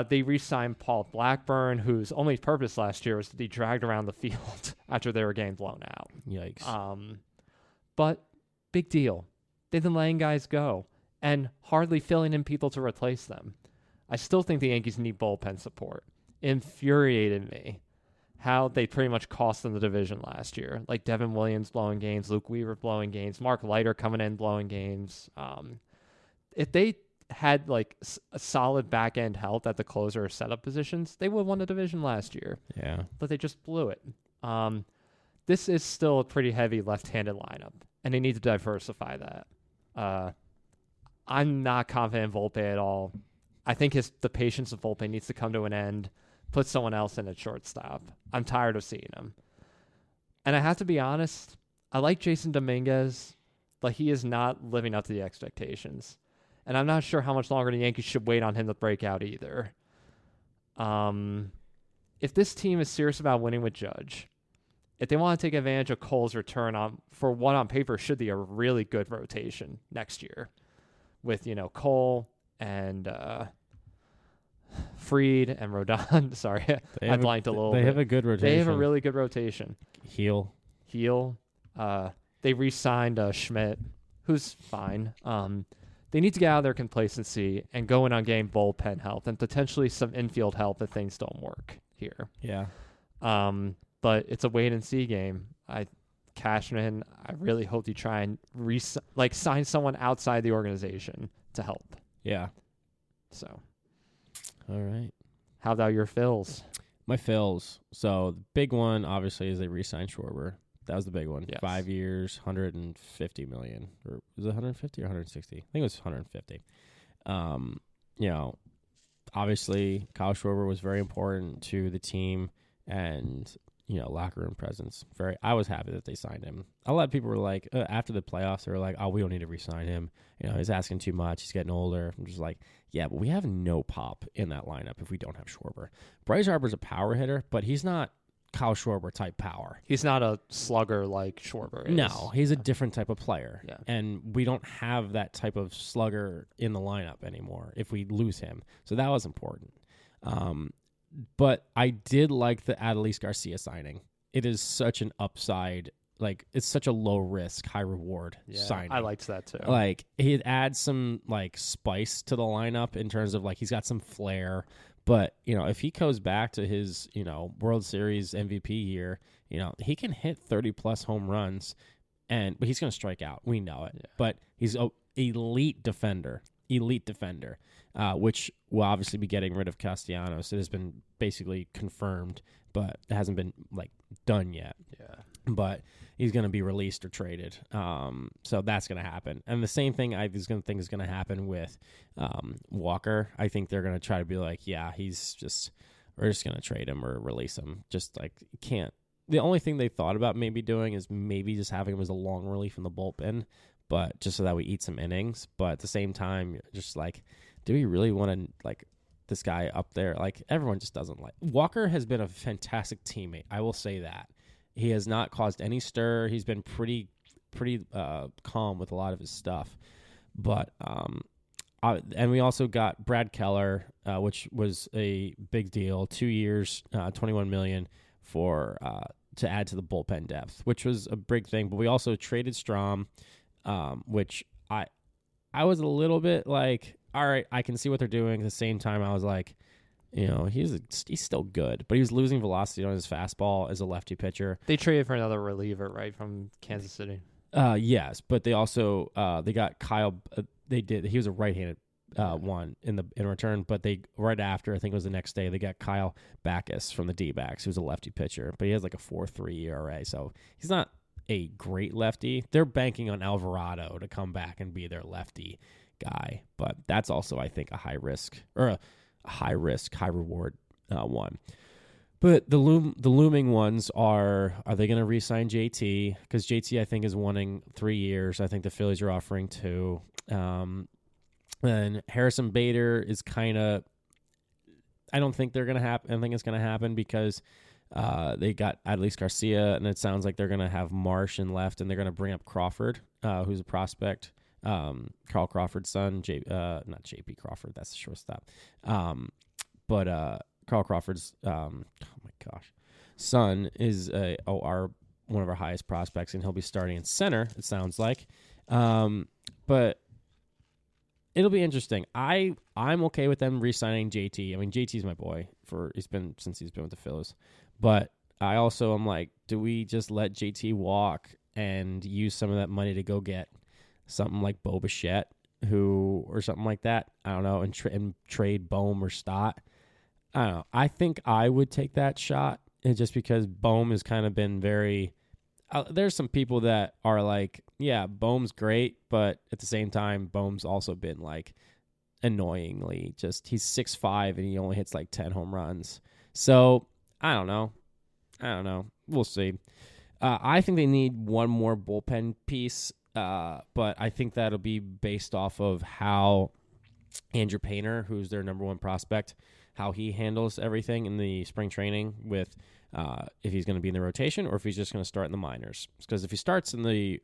Speaker 2: They re-signed Paul Blackburn, whose only purpose last year was to be dragged around the field after they were getting blown out.
Speaker 1: Yikes.
Speaker 2: But big deal. They've been letting guys go and hardly filling in people to replace them. I still think the Yankees need bullpen support. It infuriated me how they pretty much cost them the division last year. Like Devin Williams blowing games, Luke Weaver blowing games, Mark Leiter coming in blowing games. If they had like a solid back end help at the closer or setup positions, they would have won the division last year.
Speaker 1: Yeah.
Speaker 2: But they just blew it. This is still a pretty heavy left-handed lineup, and they need to diversify that. I'm not confident in Volpe at all. I think the patience of Volpe needs to come to an end. Put someone else in at shortstop. I'm tired of seeing him. And I have to be honest, I like Jason Dominguez, but he is not living up to the expectations. And I'm not sure how much longer the Yankees should wait on him to break out either. If this team is serious about winning with Judge, if they want to take advantage of Cole's return for what on paper should be a really good rotation next year with, Cole and Fried and Rodon. Sorry, I blanked a little bit.
Speaker 1: They have a good rotation.
Speaker 2: They have a really good rotation.
Speaker 1: Heel.
Speaker 2: They re-signed Schmidt, who's fine. They need to get out of their complacency and go in on getting bullpen help and potentially some infield help if things don't work here.
Speaker 1: Yeah.
Speaker 2: But it's a wait and see game. Cashman, I really hope you try and sign someone outside the organization to help.
Speaker 1: Yeah.
Speaker 2: So.
Speaker 1: All right.
Speaker 2: How about your fills?
Speaker 1: My fills. So the big one, obviously, is they re-signed Schwarber. That was the big one.
Speaker 2: Yes.
Speaker 1: 5 years, $150 million. Or was it 150 or 160? I think it was 150. Obviously, Kyle Schwarber was very important to the team and, locker room presence. I was happy that they signed him. A lot of people were like, after the playoffs, they were like, oh, we don't need to re-sign him. He's asking too much. He's getting older. I'm just like, yeah, but we have no pop in that lineup if we don't have Schwarber. Bryce Harper's a power hitter, but he's not Kyle Schwarber type power.
Speaker 2: He's not a slugger like Schwarber is.
Speaker 1: No, he's a different type of player.
Speaker 2: Yeah.
Speaker 1: And we don't have that type of slugger in the lineup anymore if we lose him. So that was important. But I did like the Adolis Garcia signing. It is such an upside. It's such a low risk, high reward signing.
Speaker 2: I liked that too.
Speaker 1: It adds some spice to the lineup in terms of he's got some flair. But, if he goes back to his, World Series MVP year, he can hit 30-plus home runs, but he's going to strike out. We know it. Yeah. But he's an elite defender, which will obviously be getting rid of Castellanos. It has been basically confirmed, but it hasn't been, done yet.
Speaker 2: Yeah.
Speaker 1: But he's going to be released or traded. So that's going to happen. And the same thing I think is going to happen with Walker. I think they're going to try to be like, yeah, we're just going to trade him or release him. Just can't. The only thing they thought about maybe doing is maybe just having him as a long relief in the bullpen, but just so that we eat some innings. But at the same time, just do we really want to this guy up there? Everyone just doesn't like. Walker has been a fantastic teammate. I will say that. He has not caused any stir. He's been pretty calm with a lot of his stuff. But and we also got Brad Keller, which was a big deal. 2 years, $21 million to add to the bullpen depth, which was a big thing. But we also traded Strom, which I was a little bit all right, I can see what they're doing. At the same time, I was like, he's still good, but he was losing velocity on his fastball as a lefty pitcher.
Speaker 2: They traded for another reliever, right, from Kansas City.
Speaker 1: Yes, but they also they got Kyle. He was a right-handed one in return, but they right after, I think it was the next day, they got Kyle Backus from the D-backs, who's a lefty pitcher, but he has a 4.3 ERA, so he's not a great lefty. They're banking on Alvarado to come back and be their lefty guy, but that's also, I think, a high risk or a high risk, high reward one. But the looming ones are they going to re-sign JT? Because JT, I think, is wanting 3 years. I think the Phillies are offering 2. And Harrison Bader is kind of, I don't think they're going to happen. I don't think it's going to happen because they got Adolis Garcia, and it sounds like they're going to have Marsh in left, and they're going to bring up Crawford, who's a prospect. Carl Crawford's son, not JP Crawford, that's the shortstop. But Carl Crawford's, oh my gosh, son is one of our highest prospects, and he'll be starting in center, it sounds like. But it'll be interesting. I'm okay with them re-signing JT. I mean, JT's my boy since he's been with the Phillies. But I also am like, do we just let JT walk and use some of that money to go get something like Bo Bichette, or something like that? I don't know, and trade Bohm or Stott. I don't know. I think I would take that shot, and just because Bohm has kind of been very. There's some people that are like, yeah, Bohm's great, but at the same time, Bohm's also been like annoyingly he's 6'5" and he only hits like 10 home runs. So I don't know. We'll see. I think they need one more bullpen piece, but I think that'll be based off of how Andrew Painter, who's their number 1 prospect, how he handles everything in the spring training with if he's going to be in the rotation or if he's just going to start in the minors. Because if he starts in the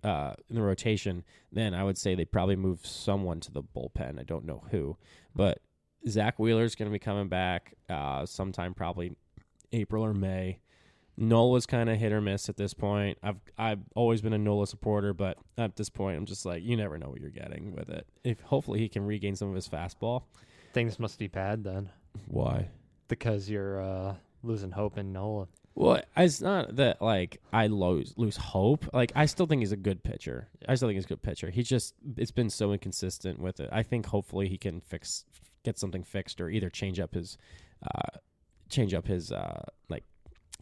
Speaker 1: rotation, then I would say they probably move someone to the bullpen. I don't know who, but Zach Wheeler's going to be coming back sometime probably April or May. Nola's kind of hit or miss at this point. I've always been a Nola supporter, but at this point, I'm just like, you never know what you're getting with it. Hopefully he can regain some of his fastball.
Speaker 2: Things must be bad then.
Speaker 1: Why?
Speaker 2: Because you're losing hope in Nola.
Speaker 1: Well, it's not that like I lose hope. Like I still think he's a good pitcher. Yeah. It's been so inconsistent with it. I think hopefully he can get something fixed, or either change up his like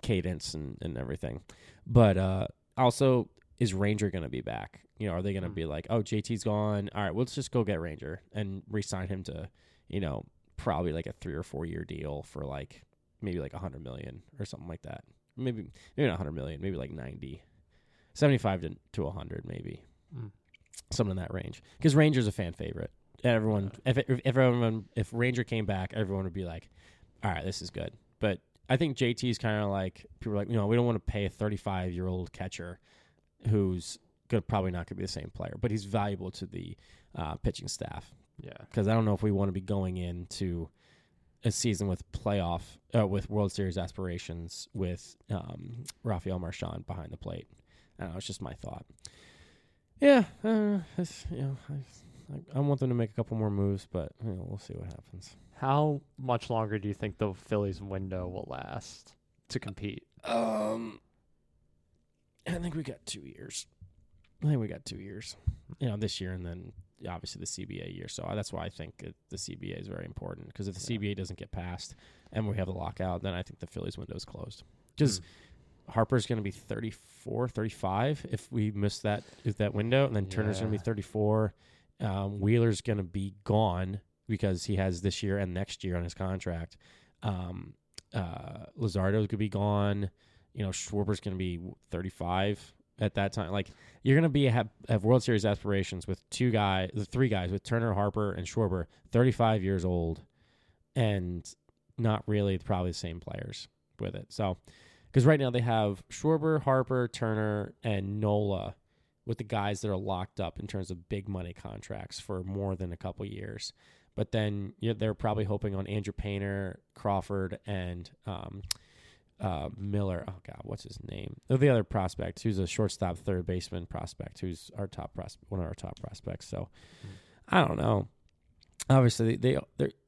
Speaker 1: cadence and everything. But also, is Ranger going to be back? Are they going to be like, oh, JT's gone, all right, let's just go get Ranger and re-sign him to, probably like a 3 or 4 year deal for like maybe like $100 million or something like that. Maybe not $100 million, maybe like 90, 75 to 100, maybe something in that range. Because Ranger's a fan favorite. Everyone, if Ranger came back, everyone would be like, all right, this is good. But I think JT's kind of like, people are like, we don't want to pay a 35-year-old catcher who's probably not going to be the same player, but he's valuable to the pitching staff.
Speaker 2: Yeah.
Speaker 1: Because I don't know if we want to be going into a season with with World Series aspirations with Rafael Marchand behind the plate. I don't know. It's just my thought. Yeah. I want them to make a couple more moves, but we'll see what happens.
Speaker 2: How much longer do you think the Phillies window will last to compete?
Speaker 1: I think we got 2 years. This year and then obviously the CBA year. So that's why I think the CBA is very important, because if the CBA doesn't get passed and we have the lockout, then I think the Phillies window is closed. Because Harper's going to be 34, 35 if we miss that window, and then Turner's going to be 34. Wheeler's going to be gone because he has this year and next year on his contract. Luzardo's going to be gone. Schwarber's going to be 35 at that time. Like, you're going to have World Series aspirations with the 3 guys with Turner, Harper, and Schwarber, 35 years old, and not really probably the same players with it. So, because right now they have Schwarber, Harper, Turner, and Nola with the guys that are locked up in terms of big money contracts for more than a couple years. But then they're probably hoping on Andrew Painter, Crawford, and Miller. Oh God, what's his name? The other prospect, who's a shortstop, third baseman prospect, who's one of our top prospects. So I don't know. Obviously,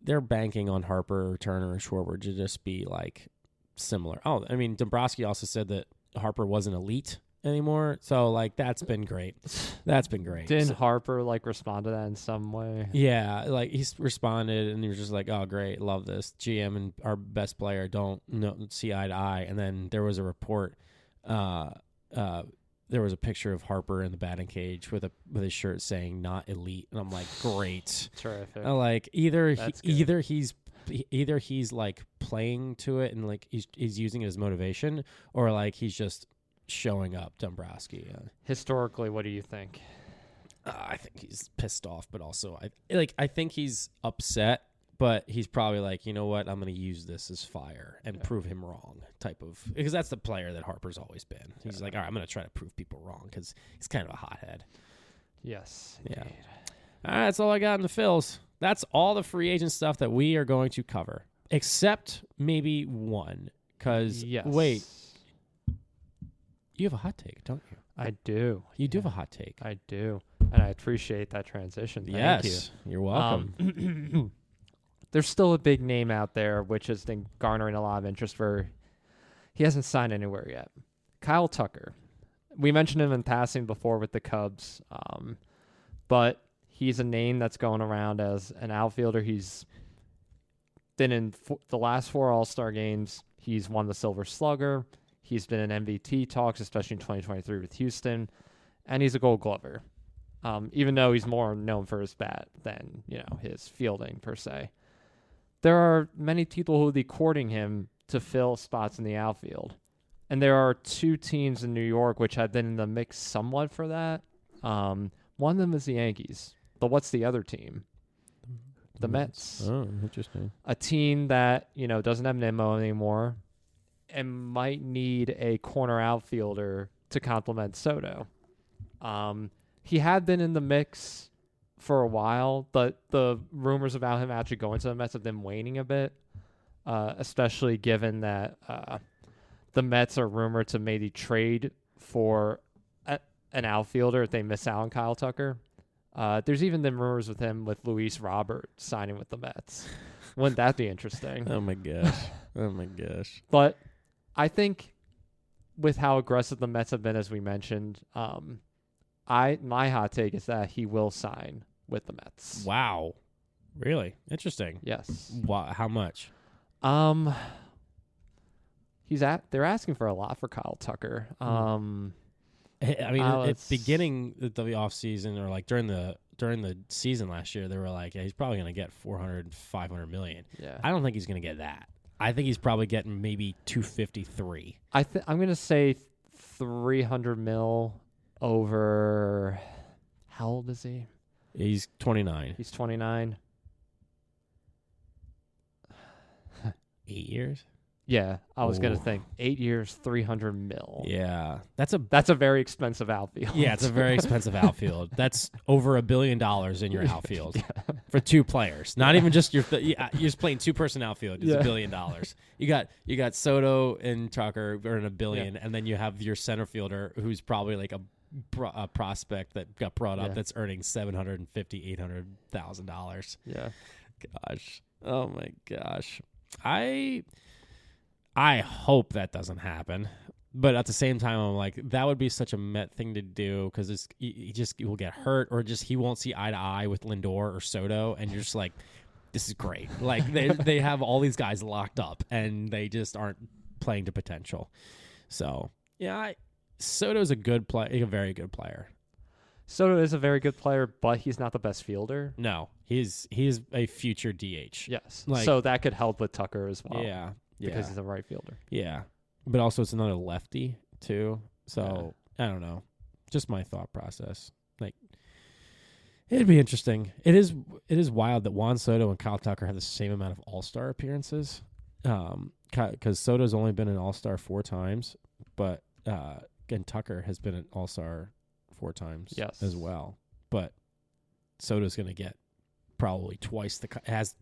Speaker 1: they're banking on Harper, Turner, and Schwarber to just be like similar. Oh, I mean, Dombrowski also said that Harper wasn't elite anymore, so like that's been great. Didn't
Speaker 2: Harper like respond to that in some way?
Speaker 1: Yeah, like he's responded, and he was just like, "Oh, great, love this." GM and our best player don't see eye to eye, and then there was a report there was a picture of Harper in the batting cage with his shirt saying "not elite," and I'm like, great.
Speaker 2: Terrific.
Speaker 1: I'm like either
Speaker 2: That's good.
Speaker 1: either he's like playing to it and like he's using it as motivation, or like he's just showing up. Dombrowski.
Speaker 2: Historically, what do you think?
Speaker 1: I think he's pissed off, but also I think he's upset. But he's probably like, you know what? I'm going to use this as fire and prove him wrong type of, because that's the player that Harper's always been. He's like, all right, I'm going to try to prove people wrong because he's kind of a hothead.
Speaker 2: Yes.
Speaker 1: Yeah.
Speaker 2: Indeed.
Speaker 1: All right, that's all I got in the Phils. That's all the free agent stuff that we are going to cover, except maybe one. Because,
Speaker 2: Yes.
Speaker 1: wait, you have a hot take, don't you?
Speaker 2: I do.
Speaker 1: You do have a hot take.
Speaker 2: I do. And I appreciate that transition. Thank
Speaker 1: Yes, you're welcome.
Speaker 2: There's still a big name out there, which has been garnering a lot of interest for. He hasn't signed anywhere yet. Kyle Tucker. We mentioned him in passing before with the Cubs, but he's a name that's going around as an outfielder. He's been in the last 4 All-Star games. He's won the Silver Slugger. He's been in MVP talks, especially in 2023 with Houston, and he's a Gold Glover. Even though he's more known for his bat than his fielding per se. There are many people who will be courting him to fill spots in the outfield. And there are 2 teams in New York which have been in the mix somewhat for that. One of them is the Yankees. But what's the other team? The Mets.
Speaker 1: Oh, interesting.
Speaker 2: A team that, doesn't have Nimmo anymore and might need a corner outfielder to complement Soto. He had been in the mix for a while, but the rumors about him actually going to the Mets have been waning a bit, especially given that the Mets are rumored to maybe trade for an outfielder if they miss out on Kyle Tucker. There's even been rumors with him with Luis Robert signing with the Mets. Wouldn't that be interesting?
Speaker 1: Oh, my gosh. Oh, my gosh.
Speaker 2: But I think with how aggressive the Mets have been, as we mentioned, my hot take is that he will sign with the Mets.
Speaker 1: Wow. Really? Interesting.
Speaker 2: Yes.
Speaker 1: How much?
Speaker 2: They're asking for a lot for Kyle Tucker.
Speaker 1: I mean, at the beginning of the offseason or like during the season last year, they were like, yeah, he's probably going to get 400, 500 million.
Speaker 2: Yeah.
Speaker 1: I don't think he's going to get that. I think he's probably getting maybe 253.
Speaker 2: I'm going to say 300 mil over. How old is he?
Speaker 1: He's 29.
Speaker 2: He's 29.
Speaker 1: 8 years?
Speaker 2: Yeah, I was going
Speaker 1: Ooh.
Speaker 2: to think 8 years, 300 mil.
Speaker 1: Yeah.
Speaker 2: That's a very expensive outfield.
Speaker 1: Yeah, it's a very expensive outfield. That's over $1 billion in your outfield for 2 players. Not even just you're just playing 2-person outfield. It's $1 billion. You got Soto and Tucker earning $1 billion, and then you have your center fielder who's probably like a prospect that got brought up that's earning $750,000-$800,000.
Speaker 2: Yeah.
Speaker 1: Gosh. Oh my gosh. I hope that doesn't happen. But at the same time, I'm like, that would be such a Met thing to do because he will get hurt or just he won't see eye to eye with Lindor or Soto. And you're just like, this is great. Like they have all these guys locked up and they just aren't playing to potential. So, yeah, Soto's a very good player.
Speaker 2: Soto is a very good player, but he's not the best fielder.
Speaker 1: No, he's a future DH.
Speaker 2: Yes.
Speaker 1: Like,
Speaker 2: so that could help with Tucker as well.
Speaker 1: Yeah.
Speaker 2: Because he's a right fielder.
Speaker 1: Yeah. But also it's another lefty too. So I don't know. Just my thought process. Like it'd be interesting. It is wild that Juan Soto and Kyle Tucker have the same amount of All-Star appearances. Because Soto's only been an All-Star 4 times, but and Tucker has been an All-Star 4 times as well. But Soto's going to get probably twice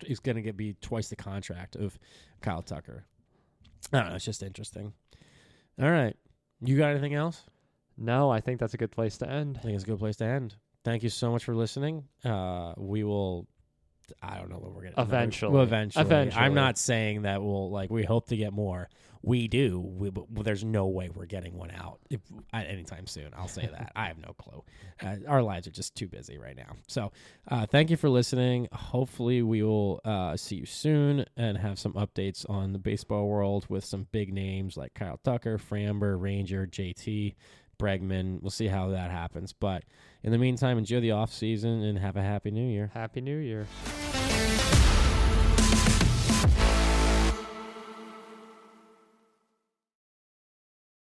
Speaker 1: is going to be twice the contract of Kyle Tucker. I don't know. It's just interesting. All right. You got anything else?
Speaker 2: No, I think that's a good place to end.
Speaker 1: I think it's a good place to end. Thank you so much for listening. We will. I don't know what we're going to
Speaker 2: eventually.
Speaker 1: Well, eventually. I'm not saying that we hope to get more. We do. But there's no way we're getting one out anytime soon. I'll say that. I have no clue. Our lives are just too busy right now. So thank you for listening. Hopefully we will see you soon and have some updates on the baseball world with some big names like Kyle Tucker, Framber, Ranger, JT, Bregman. We'll see how that happens. But in the meantime, enjoy the off season and have a happy new year.
Speaker 2: Happy New Year.